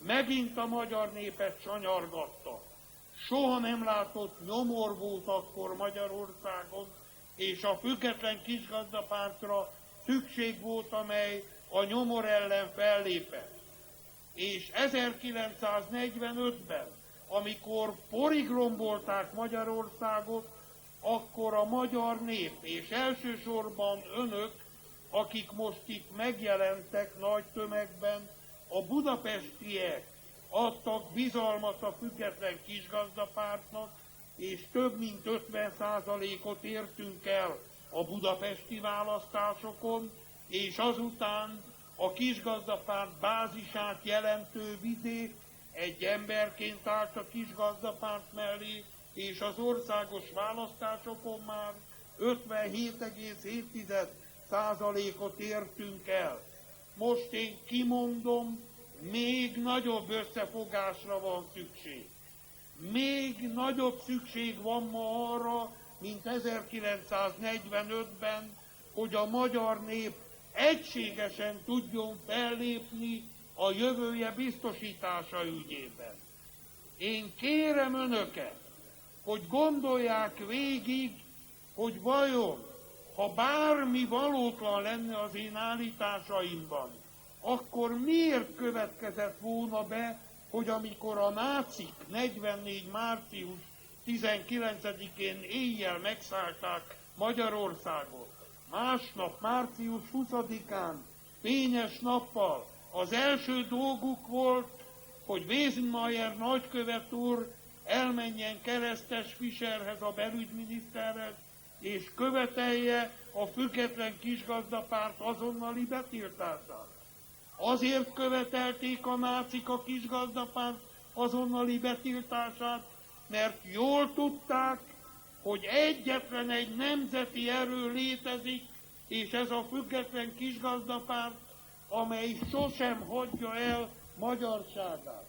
megint a magyar népet sanyargatta. Soha nem látott nyomor volt akkor Magyarországon, és a Független Kisgazdapártra szükség volt, amely a nyomor ellen fellépett. És 1945-ben, amikor porig rombolták Magyarországot, akkor a magyar nép, és elsősorban önök, akik most itt megjelentek nagy tömegben, a budapestiek adtak bizalmat a Független Kisgazdapártnak, és több mint 50%-ot értünk el a budapesti választásokon, és azután a Kisgazdapárt bázisát jelentő vidék egy emberként állt a Kisgazdapárt mellé, és az országos választásokon már 57,7%-ot értünk el. Most én kimondom, még nagyobb összefogásra van szükség. Még nagyobb szükség van ma arra, mint 1945-ben, hogy a magyar nép egységesen tudjon fellépni a jövője biztosítása ügyében. Én kérem önöket, hogy gondolják végig, hogy vajon, ha bármi valótlan lenne az én állításaimban, akkor miért következett volna be, hogy amikor a nácik 44. március 19-én éjjel megszállták Magyarországot, másnap, március 20-án, fényes nappal az első dolguk volt, hogy Wesenmayer nagykövet úr elmenjen Keresztes-Fischerhez, a belügyminiszterhez, és követelje a Független Kisgazdapárt azonnali betiltását. Azért követelték a nácik a Kisgazdapárt azonnali betiltását, mert jól tudták, hogy egyetlen egy nemzeti erő létezik, és ez a Független Kisgazdapárt, amely sosem hagyja el magyarságát.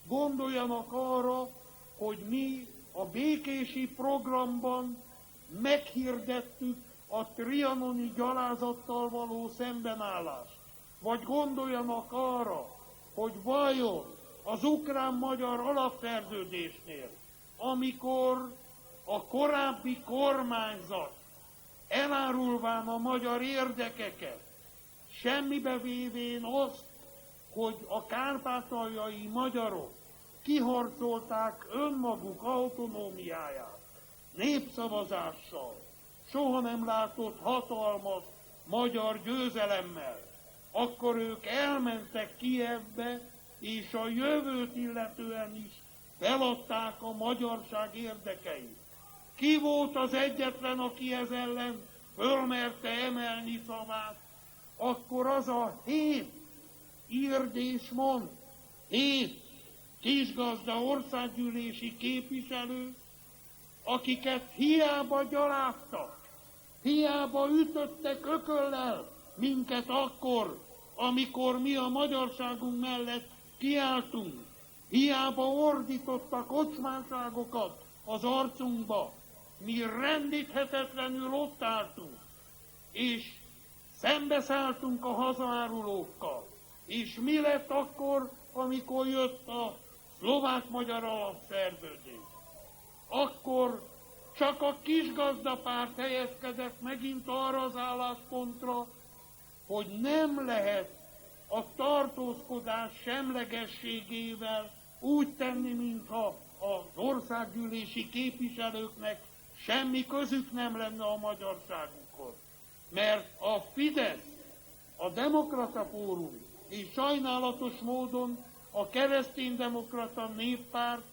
Gondoljanak arra, hogy mi a békési programban meghirdettük a trianoni gyalázattal való szembenállást. Vagy gondoljanak arra, hogy vajon az ukrán-magyar alapszerződésnél, amikor a korábbi kormányzat elárulván a magyar érdekeket, semmibe vévén azt, hogy a kárpátaljai magyarok kiharcolták önmaguk autonómiáját, népszavazással, soha nem látott hatalmas magyar győzelemmel, akkor ők elmentek Kijevbe, és a jövőt illetően is feladták a magyarság érdekeit. Ki volt az egyetlen, aki ez ellen fölmerte emelni szavát? Akkor az a 7 írd és mond, 7 kisgazda országgyűlési képviselő, akiket hiába gyaláztak, Hiába ütöttek ököllel minket akkor, amikor mi a magyarságunk mellett kiálltunk. Hiába ordítottak ocsmánságokat az arcunkba. Mi rendíthetetlenül ott álltunk, és szembeszálltunk a hazaárulókkal. És mi lett akkor, amikor jött a szlovák-magyar alapszerződés? Akkor csak a kisgazdapárt helyezkedett megint arra az álláspontra, hogy nem lehet a tartózkodás semlegességével úgy tenni, mintha az országgyűlési képviselőknek semmi közük nem lenne a magyarságukhoz. Mert a Fidesz, a Demokrata Fórum és sajnálatos módon a Kereszténydemokrata Néppárt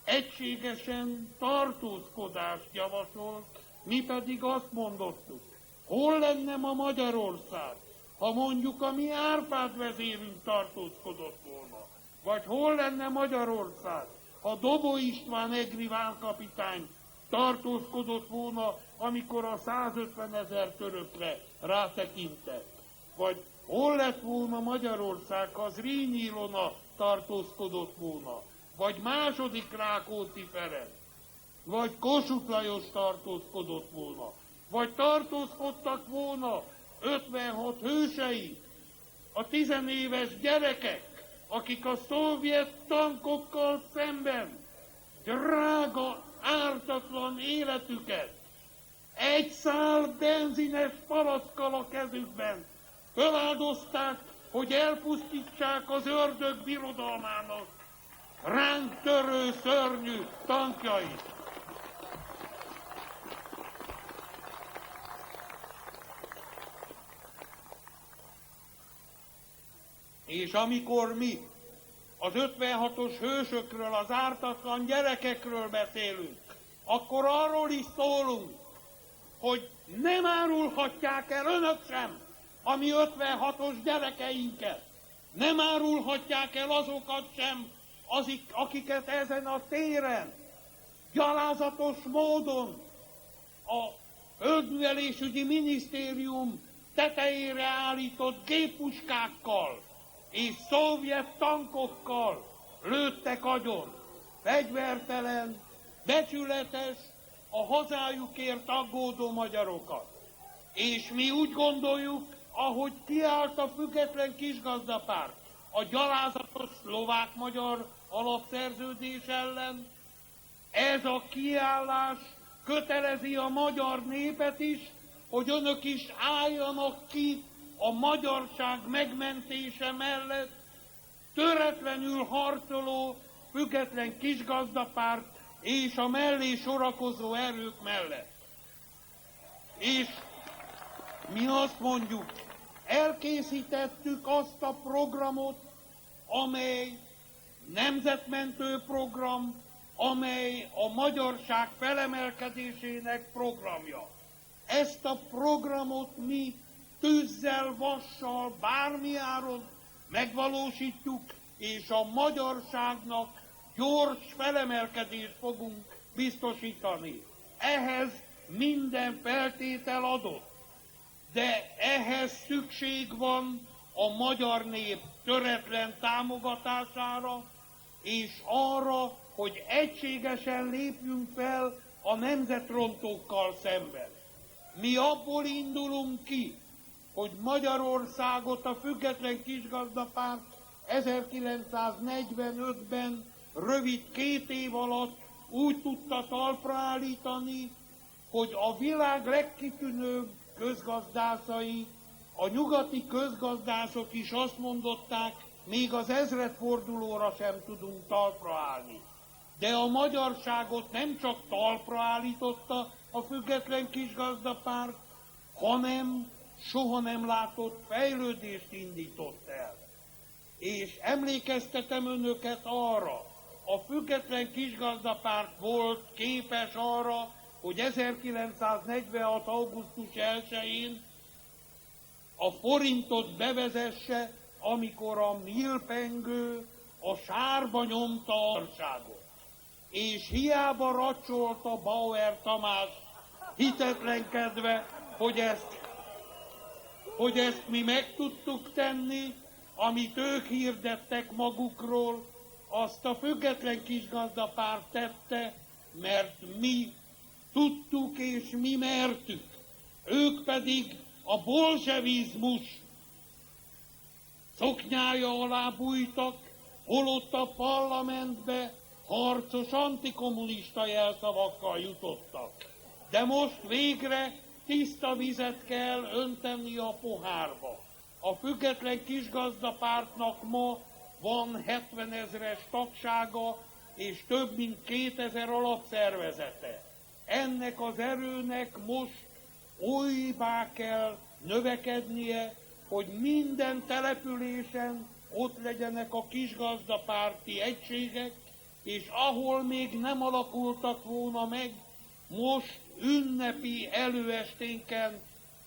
egységesen tartózkodást javasolt, mi pedig azt mondottuk, hol lenne ma Magyarország, ha mondjuk a mi Árpád vezérünk tartózkodott volna, vagy hol lenne Magyarország, ha Dobó István egri válkapitány tartózkodott volna, amikor a 150 000 törökre rátekintett, vagy hol lett volna Magyarország, ha Zrínyi Ilona tartózkodott volna, vagy második Rákóczi Ferenc, vagy Kossuth Lajos tartózkodott volna, vagy tartózkodtak volna 56 hősei, a 10 éves gyerekek, akik a szovjet tankokkal szemben drága, ártatlan életüket egy szál benzines palackkal a kezükben feláldozták, hogy elpusztítsák az ördög birodalmának ránk törő szörnyű tankjait. És amikor mi az 56-os hősökről, az ártatlan gyerekekről beszélünk, akkor arról is szólunk, hogy nem árulhatják el önök sem a mi 56-os gyerekeinket. Nem árulhatják el azokat sem, akiket ezen a téren gyalázatos módon a Földművelésügyi Minisztérium tetejére állított géppuskákkal és szovjet tankokkal lőttek agyon. Fegyvertelen, becsületes, a hazájukért aggódó magyarokat. És mi úgy gondoljuk, ahogy kiállt a független kisgazdapárt a gyalázatos szlovák-magyar alapszerződés ellen, ez a kiállás kötelezi a magyar népet is, hogy önök is álljanak ki a magyarság megmentése mellett, töretlenül harcoló független kisgazdapárt és a mellé sorakozó erők mellett. És mi azt mondjuk, elkészítettük azt a programot, amely nemzetmentő program, amely a magyarság felemelkedésének programja. Ezt a programot mi tűzzel, vassal, bármi áron megvalósítjuk, és a magyarságnak gyors felemelkedést fogunk biztosítani. Ehhez minden feltétel adott, de ehhez szükség van a magyar nép töretlen támogatására, és arra, hogy egységesen lépjünk fel a nemzetrontókkal szemben. Mi abból indulunk ki, hogy Magyarországot a független kisgazdapárt 1945-ben rövid 2 év alatt úgy tudta talpra állítani, hogy a világ legkitűnőbb közgazdászai, a nyugati közgazdászok is azt mondották, még az ezredfordulóra sem tudunk talpra állni. De a magyarságot nem csak talpra állította a független kisgazdapárt, hanem soha nem látott fejlődést indított el. És emlékeztetem önöket arra, a független kisgazdapárt volt képes arra, hogy 1946. augusztus 1-én a forintot bevezesse, amikor a millpengő a sárba nyomta a országot. És hiába racsolta Bauer Tamás hitetlenkedve, hogy ezt mi meg tudtuk tenni, amit ők hirdettek magukról, azt a Független Kisgazdapárt tette, mert mi tudtuk és mi mertük. Ők pedig a bolsevizmus szoknyája alá bújtak, holott a parlamentbe harcos antikommunista jelszavakkal jutottak. De most végre tiszta vizet kell önteni a pohárba. A Független Kisgazdapártnak ma van 70 000-es tagsága és több mint 2000 alapszervezete. Ennek az erőnek most olybá kell növekednie, hogy minden településen ott legyenek a kisgazdapárti egységek, és ahol még nem alakultak volna meg, most ünnepi előesténken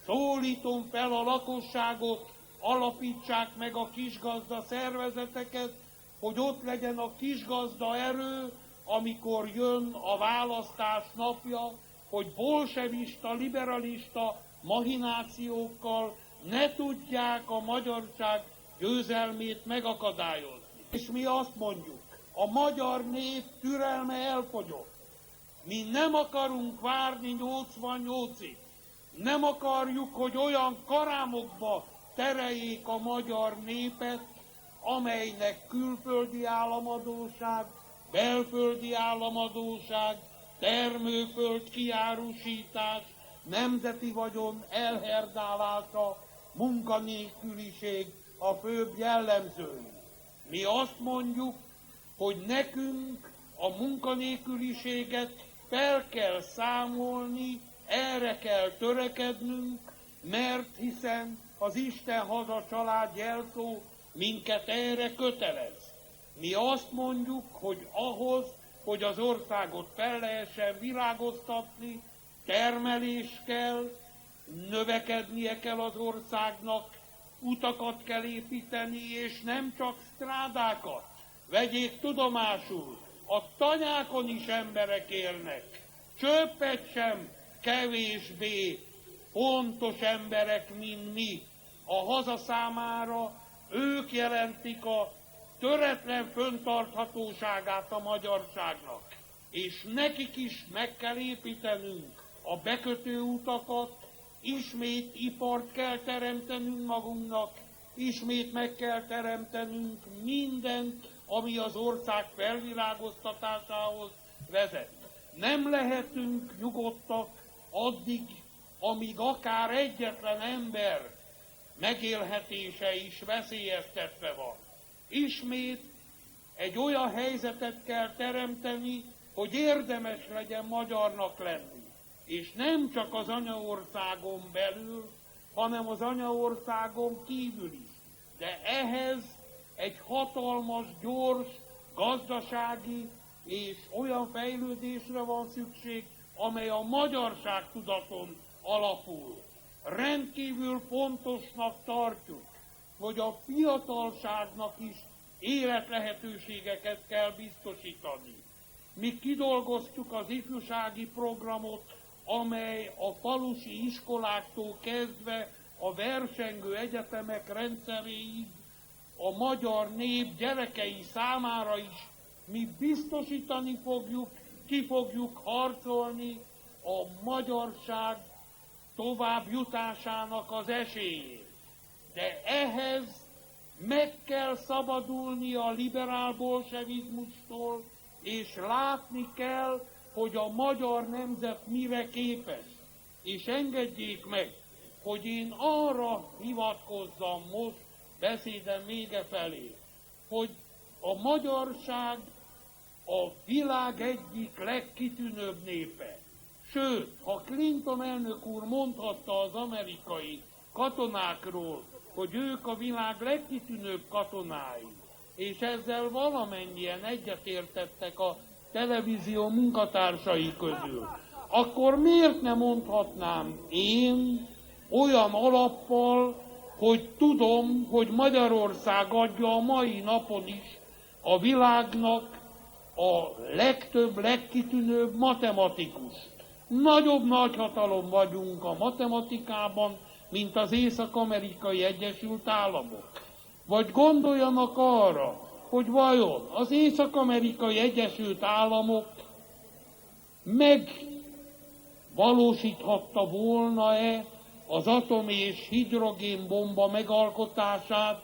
szólítom fel a lakosságot, alapítsák meg a kisgazda szervezeteket, hogy ott legyen a kisgazda erő, amikor jön a választás napja, hogy bolsevista, liberalista mahinációkkal ne tudják a magyarság győzelmét megakadályozni. És mi azt mondjuk, a magyar nép türelme elfogyott. Mi nem akarunk várni 88-ig. Nem akarjuk, hogy olyan karámokba tereljék a magyar népet, amelynek külföldi államadóság, belföldi államadóság, termőföld kiárusítás, nemzeti vagyon elherdálása, munkanélküliség a főbb jellemzői. Mi azt mondjuk, hogy nekünk a munkanélküliséget fel kell számolni, erre kell törekednünk, mert hiszen az Isten haza család jelszó minket erre kötelez. Mi azt mondjuk, hogy ahhoz, hogy az országot fel lehessen virágoztatni, termelés kell, növekednie kell az országnak, utakat kell építeni, és nem csak strádákat. Vegyék tudomásul, a tanyákon is emberek élnek, csöppet sem kevésbé pontos emberek, mint mi. A haza számára ők jelentik a töretlen föntarthatóságát a magyarságnak, és nekik is meg kell építenünk a bekötőutakat, ismét ipart kell teremtenünk magunknak, ismét meg kell teremtenünk mindent, ami az ország felvilágoztatásához vezet. Nem lehetünk nyugodtak addig, amíg akár egyetlen ember megélhetése is veszélyeztetve van. Ismét egy olyan helyzetet kell teremteni, hogy érdemes legyen magyarnak lenni. És nem csak az anyaországon belül, hanem az anyaországon kívül is. De ehhez egy hatalmas, gyors, gazdasági és olyan fejlődésre van szükség, amely a magyarság tudaton alapul. Rendkívül fontosnak tartjuk, hogy a fiatalságnak is életlehetőségeket kell biztosítani. Mi kidolgoztuk az ifjúsági programot, amely a falusi iskoláktól kezdve a versengő egyetemek rendszeréig a magyar nép gyerekei számára is mi biztosítani fogjuk, ki fogjuk harcolni a magyarság tovább jutásának az esélyét. De ehhez meg kell szabadulni a liberál bolsevizmustól, és látni kell, hogy a magyar nemzet mire képes. És engedjék meg, hogy én arra hivatkozzam most beszédem vége felé, hogy a magyarság a világ egyik legkitűnőbb népe. Sőt, ha Clinton elnök úr mondhatta az amerikai katonákról, hogy ők a világ legkitűnőbb katonái, és ezzel valamennyien egyetértettek a televízió munkatársai közül, akkor miért ne mondhatnám én olyan alappal, hogy tudom, hogy Magyarország adja a mai napon is a világnak a legtöbb, legkitűnőbb matematikust. Nagyobb nagyhatalom vagyunk a matematikában, mint az Észak-Amerikai Egyesült Államok. Vagy gondoljanak arra, hogy vajon az Észak-Amerikai Egyesült Államok megvalósíthatta volna-e az atom- és hidrogénbomba megalkotását,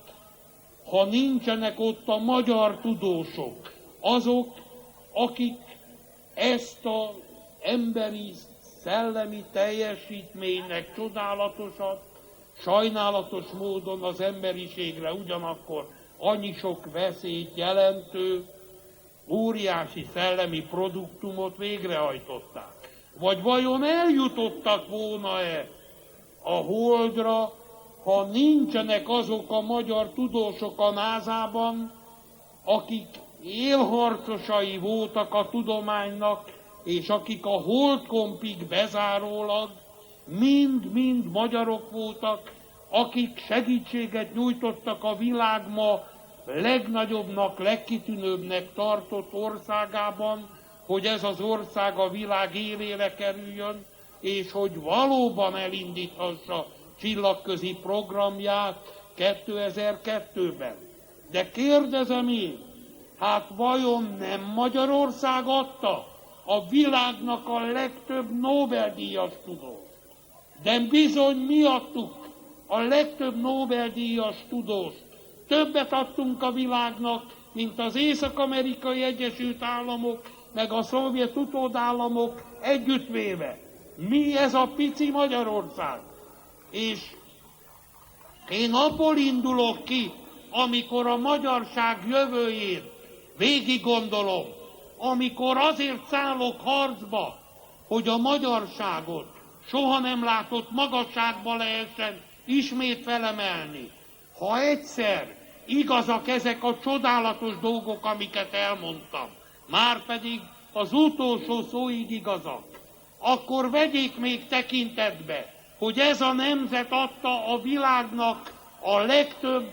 ha nincsenek ott a magyar tudósok, azok, akik ezt az emberi szellemi teljesítménynek csodálatosat, sajnálatos módon az emberiségre ugyanakkor annyi sok veszélyt jelentő, óriási szellemi produktumot végrehajtották. Vagy vajon eljutottak volna-e a Holdra, ha nincsenek azok a magyar tudósok a NASA-ban, akik élharcosai voltak a tudománynak, és akik a Holdkompig bezárólag mind-mind magyarok voltak, akik segítséget nyújtottak a világ ma legnagyobbnak, legkitűnőbbnek tartott országában, hogy ez az ország a világ élére kerüljön, és hogy valóban elindíthassa csillagközi programját 2002-ben. De kérdezem én, hát vajon nem Magyarország adta a világnak a legtöbb Nobel-díjas tudóst? De bizony mi adtuk a legtöbb Nobel-díjas tudóst. Többet adtunk a világnak, mint az Észak-Amerikai Egyesült Államok, meg a szovjet utódállamok együttvéve. Mi ez a pici Magyarország? És én abból indulok ki, amikor a magyarság jövőjét végig gondolom, amikor azért szállok harcba, hogy a magyarságot soha nem látott magasságba lehessen ismét felemelni. Ha egyszer igazak ezek a csodálatos dolgok, amiket elmondtam, márpedig az utolsó szóig igazak, akkor vegyék még tekintetbe, hogy ez a nemzet adta a világnak a legtöbb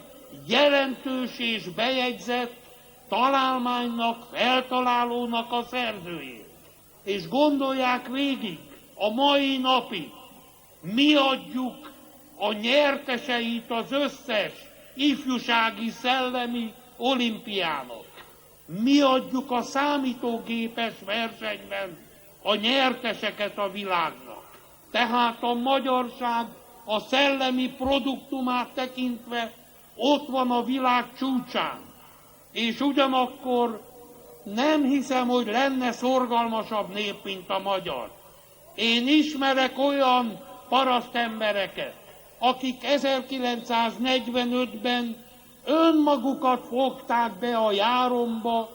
jelentős és bejegyzett találmánynak, feltalálónak a szerzőjét. És gondolják végig, a mai napig mi adjuk a nyerteseit az összes ifjúsági szellemi olimpiának. Mi adjuk a számítógépes versenyben a nyerteseket a világnak. Tehát a magyarság a szellemi produktumát tekintve ott van a világ csúcsán. És ugyanakkor nem hiszem, hogy lenne szorgalmasabb nép, mint a magyar. Én ismerek olyan parasztembereket, akik 1945-ben önmagukat fogták be a járomba,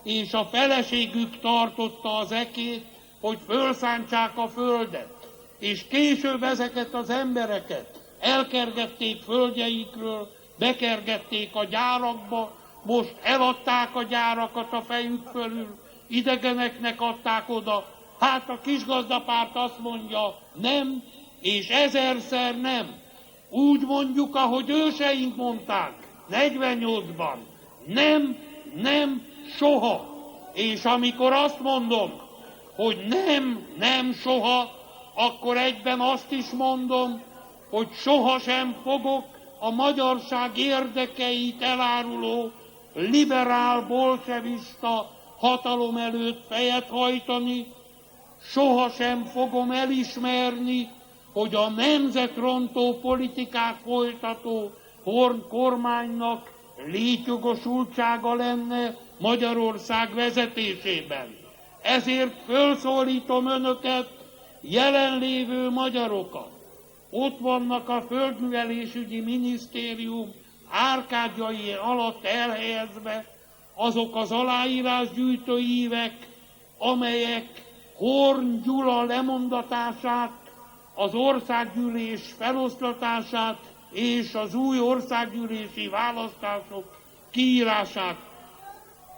és a feleségük tartotta az ekét, hogy fölszántsák a földet. És később ezeket az embereket elkergették földjeikről, bekergették a gyárakba, most eladták a gyárakat a fejük fölül, idegeneknek adták oda. Hát a kisgazdapárt azt mondja, nem, és ezerszer nem. Úgy mondjuk, ahogy őseink mondták, 48-ban, nem, nem, soha. És amikor azt mondom, hogy nem, nem, soha, akkor egyben azt is mondom, hogy sohasem fogok a magyarság érdekeit eláruló liberál, bolsevista hatalom előtt fejet hajtani, sohasem fogom elismerni, hogy a nemzetrontó politikát folytató Horn kormánynak létjogosultsága lenne Magyarország vezetésében. Ezért fölszólítom önöket, jelenlévő magyarokat. Ott vannak a Földművelésügyi Minisztérium árkádjai alatt elhelyezve azok az aláírásgyűjtő ívek, amelyek Horn Gyula lemondatását, az országgyűlés feloszlatását és az új országgyűlési választások kiírását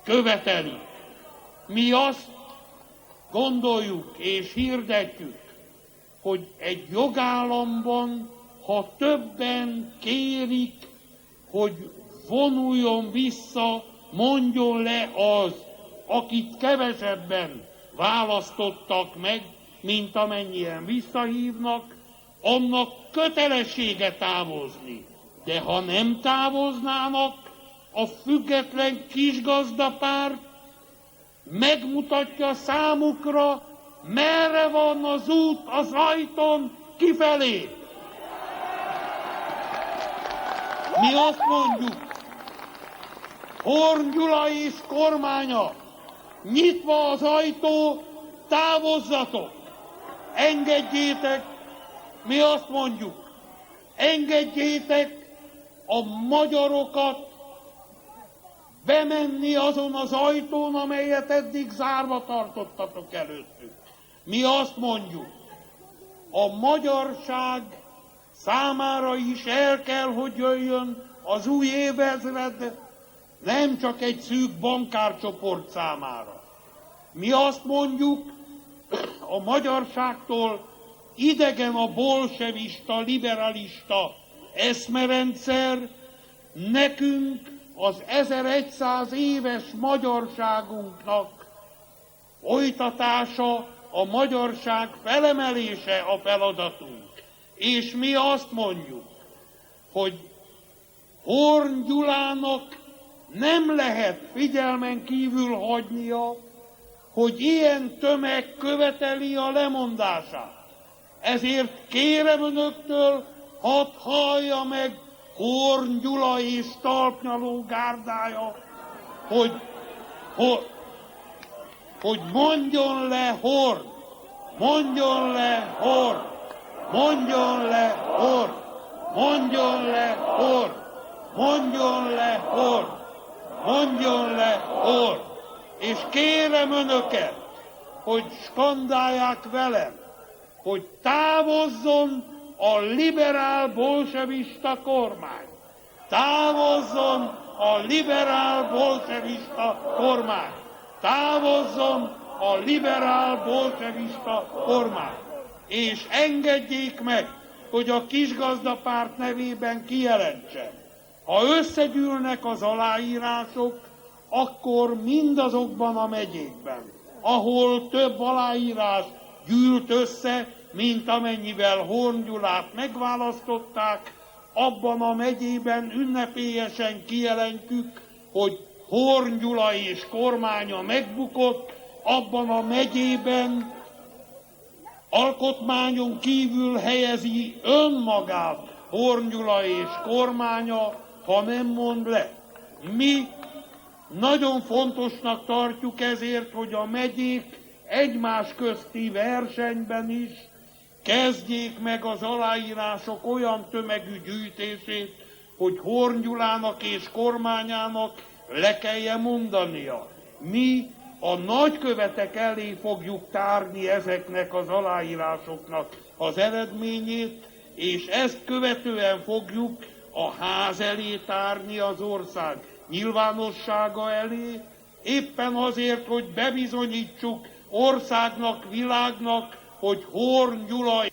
követelik. Mi azt gondoljuk és hirdetjük, hogy egy jogállamban, ha többen kérik, hogy vonuljon vissza, mondjon le az, akit kevesebben választottak meg, mint amennyien visszahívnak, annak kötelessége távozni. De ha nem távoznának, a független kisgazdapárt megmutatja számukra, merre van az út az ajtón kifelé. Mi azt mondjuk, Horn Gyula és kormánya, nyitva az ajtó, távozzatok, engedjétek, mi azt mondjuk, engedjétek a magyarokat bemenni azon az ajtón, amelyet eddig zárva tartottatok előttük. Mi azt mondjuk, a magyarság számára is el kell, hogy jöjjön az új évezred, nem csak egy szűk bankárcsoport számára. Mi azt mondjuk, a magyarságtól idegen a bolsevista, liberalista eszmerendszer, nekünk az 1100 éves magyarságunknak folytatása, a magyarság felemelése a feladatunk. És mi azt mondjuk, hogy Horn Gyulának nem lehet figyelmen kívül hagynia, hogy ilyen tömeg követeli a lemondását. Ezért kérem önöktől, hadd hallja meg Horn Gyula és talpnyaló gárdája, hogy mondjon le Horn, mondjon le Horn, mondjon le Horn, mondjon le Horn, mondjon le Horn, mondjon le Horn. És kérem önöket, hogy skandálják velem, hogy távozzon a liberál bolsevista kormány. Távozzon a liberál bolsevista kormány. Távozzon a liberál bolsevista kormány. És engedjék meg, hogy a kisgazdapárt nevében kijelentsem. Ha összegyűlnek az aláírások, akkor mindazokban a megyékben, ahol több aláírás gyűlt össze, mint amennyivel Horn Gyulát megválasztották, abban a megyében ünnepélyesen kijelentjük, hogy Horn Gyula és kormánya megbukott, abban a megyében alkotmányon kívül helyezi önmagát Horn Gyula és kormánya, ha nem mond le. Mi nagyon fontosnak tartjuk ezért, hogy a megyék egymás közti versenyben is kezdjék meg az aláírások olyan tömegű gyűjtését, hogy Horn Gyulának és kormányának le kelljen mondania. Mi a nagykövetek elé fogjuk tárni ezeknek az aláírásoknak az eredményét, és ezt követően fogjuk a ház elé tárni, az ország nyilvánossága elé, éppen azért, hogy bebizonyítsuk országnak, világnak, hogy Horn Gyula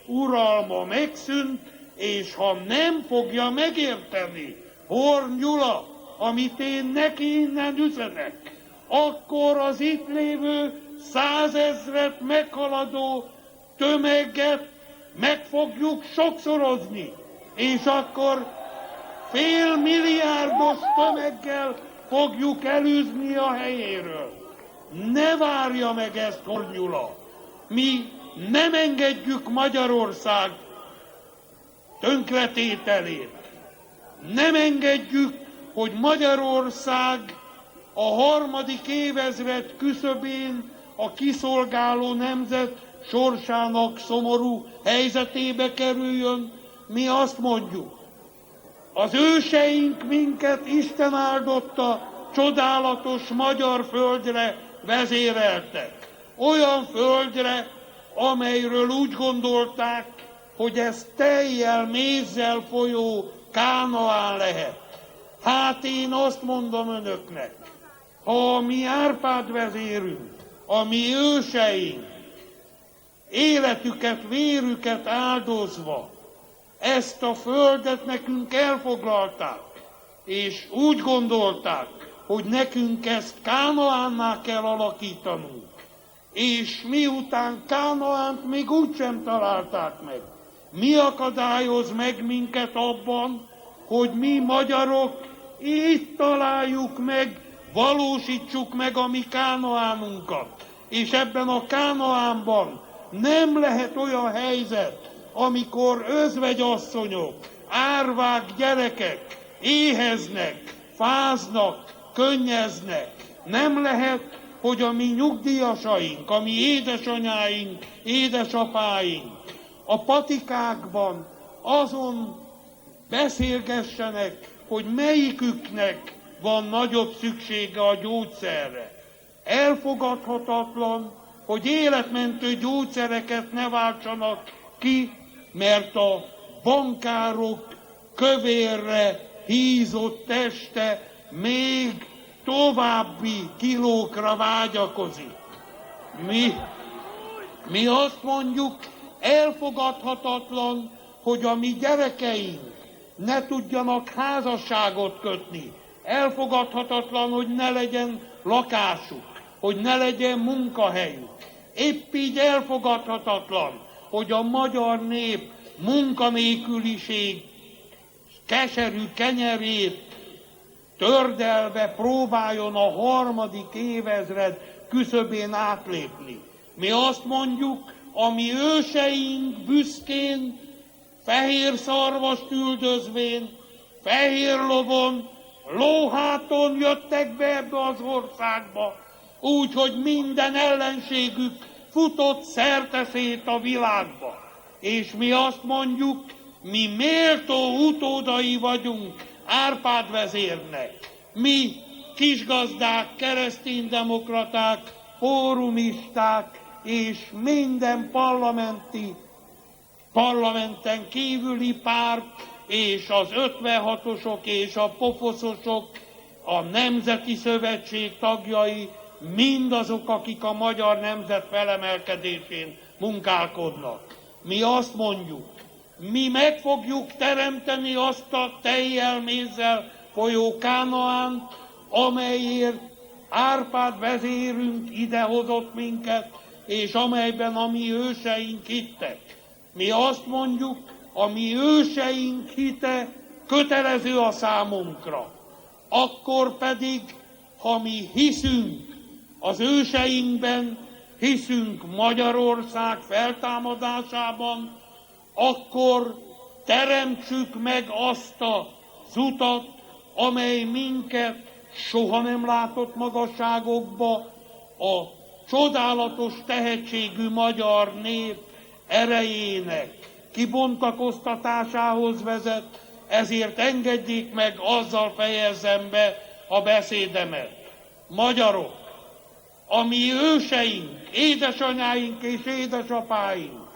uralma megszűnt, és ha nem fogja megérteni Horn Gyula, amit én neki innen üzenek, akkor az itt lévő 100 000-et meghaladó tömeget meg fogjuk sokszorozni, és akkor fél milliárdos tömeggel fogjuk elűzni a helyéről. Ne várja meg ezt Horn Gyula. Mi nem engedjük Magyarország tönkretételét. Nem engedjük, hogy Magyarország a harmadik évezred küszöbén a kiszolgáló nemzet sorsának szomorú helyzetébe kerüljön. Mi azt mondjuk, az őseink minket Isten áldotta csodálatos magyar földre vezéreltek. Olyan földre, amelyről úgy gondolták, hogy ez tejjel, mézzel folyó Kánaán lehet. Hát én azt mondom önöknek, ha a mi Árpád vezérünk, a mi őseink életüket, vérüket áldozva ezt a földet nekünk elfoglalták, és úgy gondolták, hogy nekünk ezt Kánaánná kell alakítanunk, és miután Kánaánt még úgysem találták meg. Mi akadályoz meg minket abban, hogy mi magyarok itt találjuk meg, valósítsuk meg a mi Kánaánunkat. És ebben a Kánaánban nem lehet olyan helyzet, amikor özvegyasszonyok, árvák gyerekek éheznek, fáznak, könnyeznek. Nem lehet, hogy a mi nyugdíjasaink, a mi édesanyáink, édesapáink a patikákban azon beszélgessenek, hogy melyiküknek van nagyobb szüksége a gyógyszerre. Elfogadhatatlan, hogy életmentő gyógyszereket ne váltsanak ki, mert a bankárok kövérre hízott teste még további kilókra vágyakozik. Mi azt mondjuk, elfogadhatatlan, hogy a mi gyerekeink ne tudjanak házasságot kötni. Elfogadhatatlan, hogy ne legyen lakásuk, hogy ne legyen munkahelyük. Épp így elfogadhatatlan, hogy a magyar nép munkanélküliség keserű kenyerét tördelve próbáljon a harmadik évezred küszöbén átlépni. Mi azt mondjuk, a mi őseink büszkén, fehér szarvast üldözvén, fehér lovon, lóháton jöttek be ebbe az országba, úgy, hogy minden ellenségük futott szerteszét a világba. És mi azt mondjuk, mi méltó utódai vagyunk Árpád vezérnek. Mi kisgazdák, kereszténydemokraták, fórumisták és minden parlamenten kívüli párt és az 56-osok és a pofoszosok, a Nemzeti Szövetség tagjai, mindazok, akik a magyar nemzet felemelkedésén munkálkodnak. Mi azt mondjuk, mi meg fogjuk teremteni azt a tejjel, mézzel folyó Kánaánt, amelyért Árpád vezérünk idehozott minket, és amelyben a mi őseink hittek. Mi azt mondjuk, a mi őseink hite kötelező a számunkra. Akkor pedig, ha mi hiszünk az őseinkben, hiszünk Magyarország feltámadásában, akkor teremtsük meg azt az utat, amely minket soha nem látott magasságokba, a csodálatos tehetségű magyar nép erejének kibontakoztatásához vezet, ezért engedjék meg, azzal fejezzem be a beszédemet. Magyarok, a mi őseink, édesanyáink és édesapáink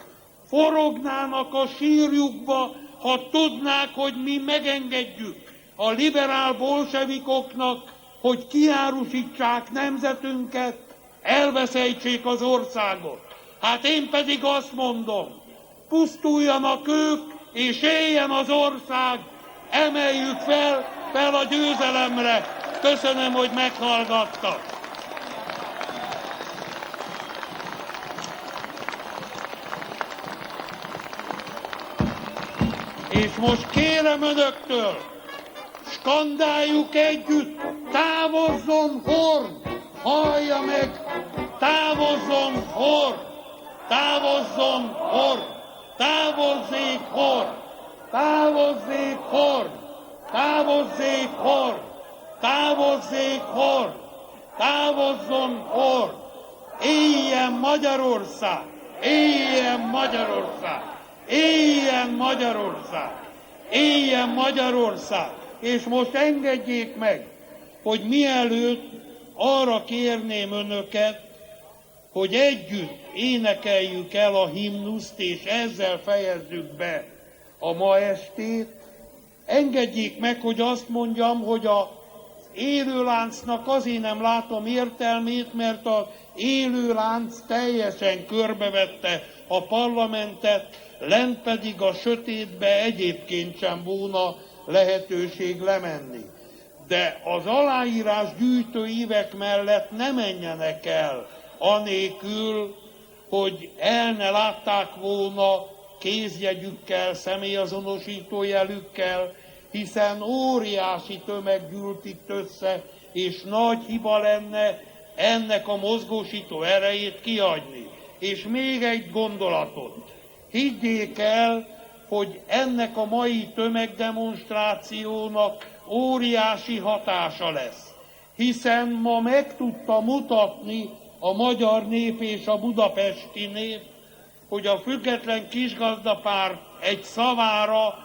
forognának a sírjukba, ha tudnák, hogy mi megengedjük a liberál bolsevikoknak, hogy kiárusítsák nemzetünket, elveszejtsék az országot. Hát én pedig azt mondom, pusztuljanak ők, és éljen az ország, emeljük fel a győzelemre. Köszönöm, hogy meghallgattak. És most kérem önöktől, skandáljuk együtt, távozzon Horn! Hallja meg! Távozzon Horn! Távozzon Horn! Távozzék Horn! Távozzék Horn! Távozzék Horn! Távozzék Horn! Távozzon Horn! Éljen Magyarország! Éljen Magyarország! Éljen Magyarország! Éljen Magyarország! És most engedjék meg, hogy mielőtt arra kérném önöket, hogy együtt énekeljük el a himnuszt, és ezzel fejezzük be a ma estét. Engedjék meg, hogy azt mondjam, hogy az élőláncnak azért nem látom értelmét, mert az élőlánc teljesen körbevette a parlamentet, lent pedig a sötétbe egyébként sem volna lehetőség lemenni. De az aláírás gyűjtő évek mellett ne menjenek el anélkül, hogy el ne látták volna kézjegyükkel, személyazonosító jelükkel, hiszen óriási tömeg gyűlt itt össze, és nagy hiba lenne ennek a mozgósító erejét kiadni. És még egy gondolatot. Higgyék el, hogy ennek a mai tömegdemonstrációnak óriási hatása lesz. Hiszen ma meg tudta mutatni a magyar nép és a budapesti nép, hogy a független kisgazdapárt egy szavára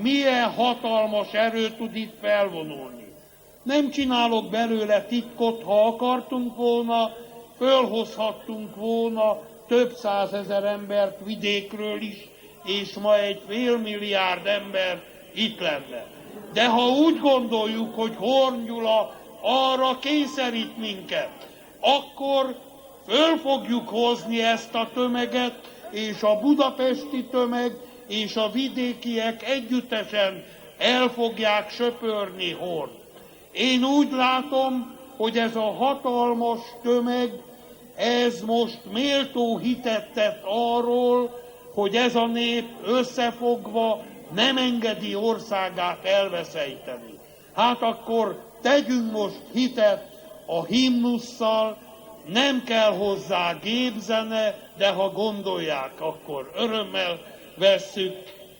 milyen hatalmas erő tud itt felvonulni. Nem csinálok belőle titkot, ha akartunk volna, fölhozhattunk volna több százezer embert vidékről is, és ma egy félmilliárd ember itt lenne. De ha úgy gondoljuk, hogy Horn Gyula arra kényszerít minket, akkor föl fogjuk hozni ezt a tömeget, és a budapesti tömeg és a vidékiek együttesen el fogják söpörni Hornt. Én úgy látom, hogy ez a hatalmas tömeg, ez most méltó hitet tett arról, hogy ez a nép összefogva nem engedi országát elveszejteni. Hát akkor tegyünk most hitet a himnusszal, nem kell hozzá gépzene, de ha gondolják, akkor örömmel vesszük,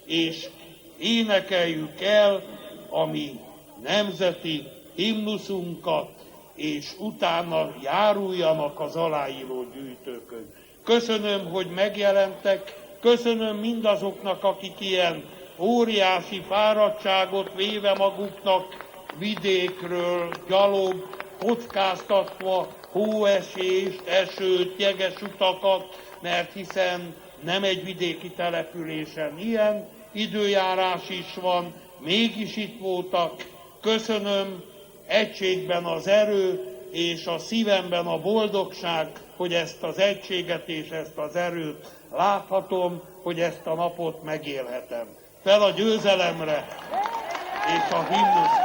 és énekeljük el a mi nemzeti himnuszunkat, és utána járuljanak az aláíró gyűjtőkön. Köszönöm, hogy megjelentek, köszönöm mindazoknak, akik ilyen óriási fáradtságot véve maguknak vidékről, gyalog, kockáztatva hóesést, esőt, jeges utakat, mert hiszen nem egy vidéki településen ilyen időjárás is van, mégis itt voltak. Köszönöm, egységben az erő, és a szívemben a boldogság, hogy ezt az egységet és ezt az erőt láthatom, hogy ezt a napot megélhetem. Fel a győzelemre és a himnusz